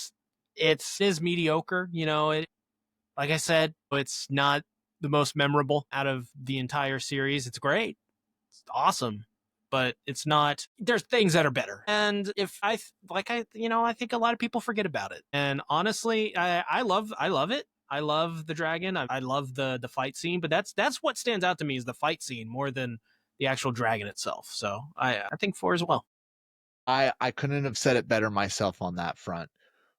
is mediocre, you know. Like I said, it's not the most memorable out of the entire series. It's great, it's awesome, but it's not. There's things that are better, and if I think a lot of people forget about it. And honestly, I love it. I love the dragon. I love the fight scene, but that's what stands out to me is the fight scene more than the actual dragon itself. So I think 4 as well. I couldn't have said it better myself on that front.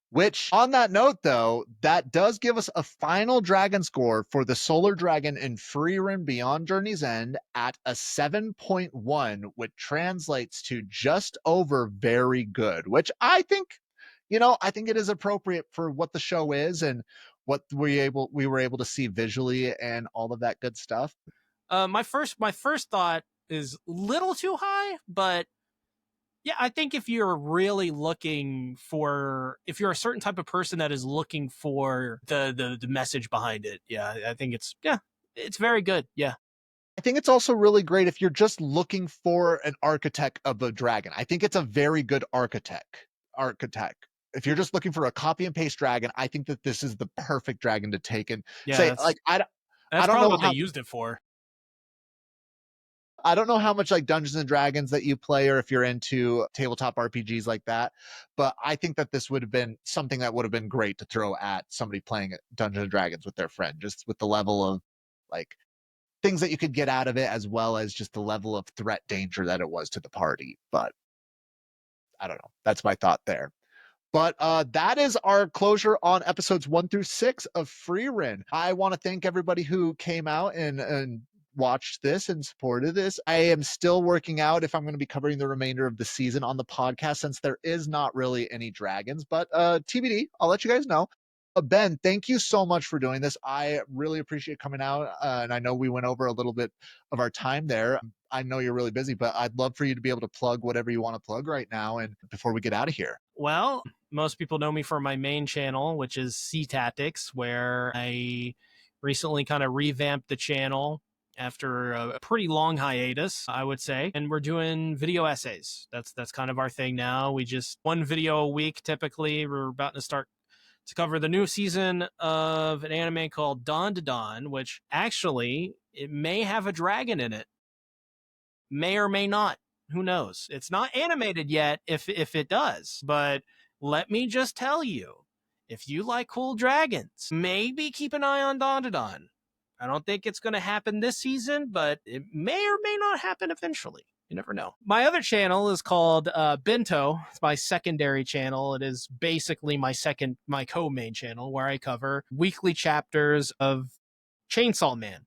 Which, on that note, though, that does give us a final dragon score for the Solar Dragon in Frieren Beyond Journey's End at a 7.1, which translates to just over very good, which I think, I think it is appropriate for what the show is and what we were able to see visually and all of that good stuff. My first thought is little too high, but yeah, I think if you're really looking for, if you're a certain type of person that is looking for the message behind it, yeah, I think it's very good. Yeah. I think it's also really great if you're just looking for an architect of a dragon. I think it's a very good architect. If you're just looking for a copy and paste dragon, I think that this is the perfect dragon to take and say, like, I that's don't probably know what how they used it for. I don't know how much like Dungeons and Dragons that you play or if you're into tabletop RPGs like that, but I think that this would have been something that would have been great to throw at somebody playing Dungeons and Dragons with their friend, just with the level of like things that you could get out of it, as well as just the level of threat danger that it was to the party. But I don't know. That's my thought there. But that is our closure on episodes 1 through 6 of Frieren. I want to thank everybody who came out and watched this and supported this. I am still working out if I'm going to be covering the remainder of the season on the podcast, since there is not really any dragons, but TBD, I'll let you guys know. Ben, thank you so much for doing this. I really appreciate coming out. And I know we went over a little bit of our time there. I know you're really busy, but I'd love for you to be able to plug whatever you want to plug right now and before we get out of here. Well, most people know me for my main channel, which is SeaTactics, where I recently kind of revamped the channel after a pretty long hiatus, I would say. And we're doing video essays. That's kind of our thing now. We just one video a week typically. We're about to start to cover the new season of an anime called Dawn to Dawn, which actually it may have a dragon in it. May or may not. Who knows? It's not animated yet if it does, but let me just tell you, if you like cool dragons, maybe keep an eye on Dawn to Dawn. I don't think it's going to happen this season, but it may or may not happen eventually. You never know. My other channel is called Bento. It's my secondary channel. It is basically my co-main channel, where I cover weekly chapters of Chainsaw Man,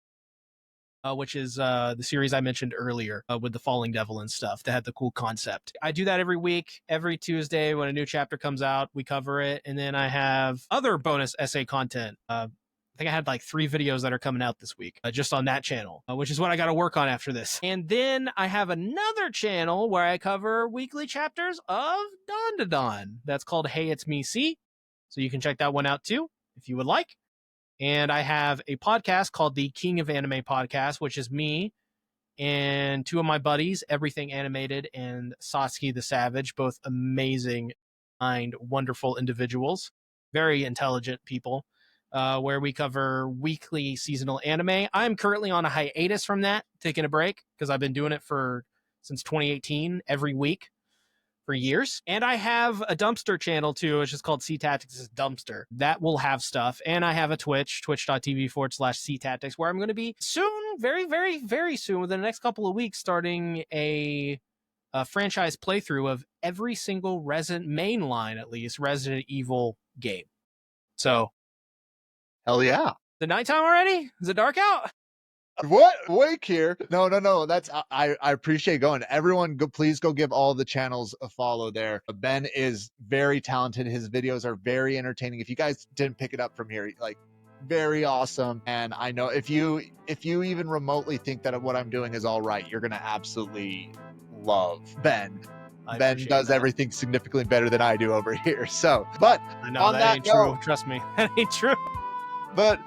which is the series I mentioned earlier with the Falling Devil and stuff that had the cool concept. I do that every week, every Tuesday when a new chapter comes out, we cover it. And then I have other bonus essay content. I think I had like 3 videos that are coming out this week just on that channel, which is what I got to work on after this. And then I have another channel where I cover weekly chapters of Dawn to Dawn. That's called Hey, It's Me, C. So you can check that one out too, if you would like. And I have a podcast called the King of Anime Podcast, which is me and 2 of my buddies, Everything Animated and Satsuki the Savage, both amazing, kind, wonderful individuals, very intelligent people, where we cover weekly seasonal anime. I'm currently on a hiatus from that, taking a break, because I've been doing it since 2018, every week for years. And I have a dumpster channel too, which is called SeaTactics Dumpster. That will have stuff. And I have a twitch.tv/SeaTactics, where I'm going to be soon, very, very, very soon, within the next couple of weeks, starting a franchise playthrough of every single Resident Evil game. So, Hell yeah. the nighttime already? Is it dark out? What? Wake here? No. That's I appreciate going. Everyone, please go give all the channels a follow there. Ben is very talented. His videos are very entertaining. If you guys didn't pick it up from here, like, very awesome. And I know if you even remotely think that what I'm doing is all right, you're gonna absolutely love Ben. Ben does everything significantly better than I do over here. So, but I know on that ain't true. Trust me, that ain't true. But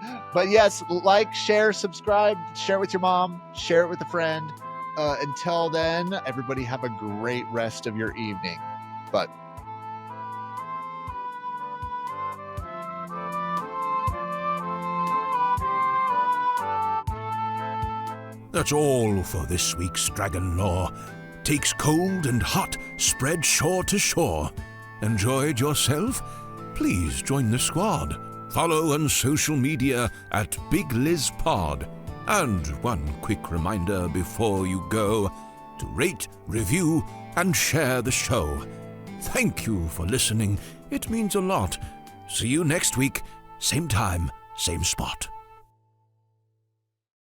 yes, like, share, subscribe, share it with your mom, share it with a friend. Until then, everybody have a great rest of your evening. But That's all for this week's Dragon Lore. Takes cold and hot, spread shore to shore. Enjoyed yourself? Please join the squad. Follow on social media at Big Liz Pod. And one quick reminder before you go, to rate, review, and share the show. Thank you for listening. It means a lot. See you next week, same time, same spot.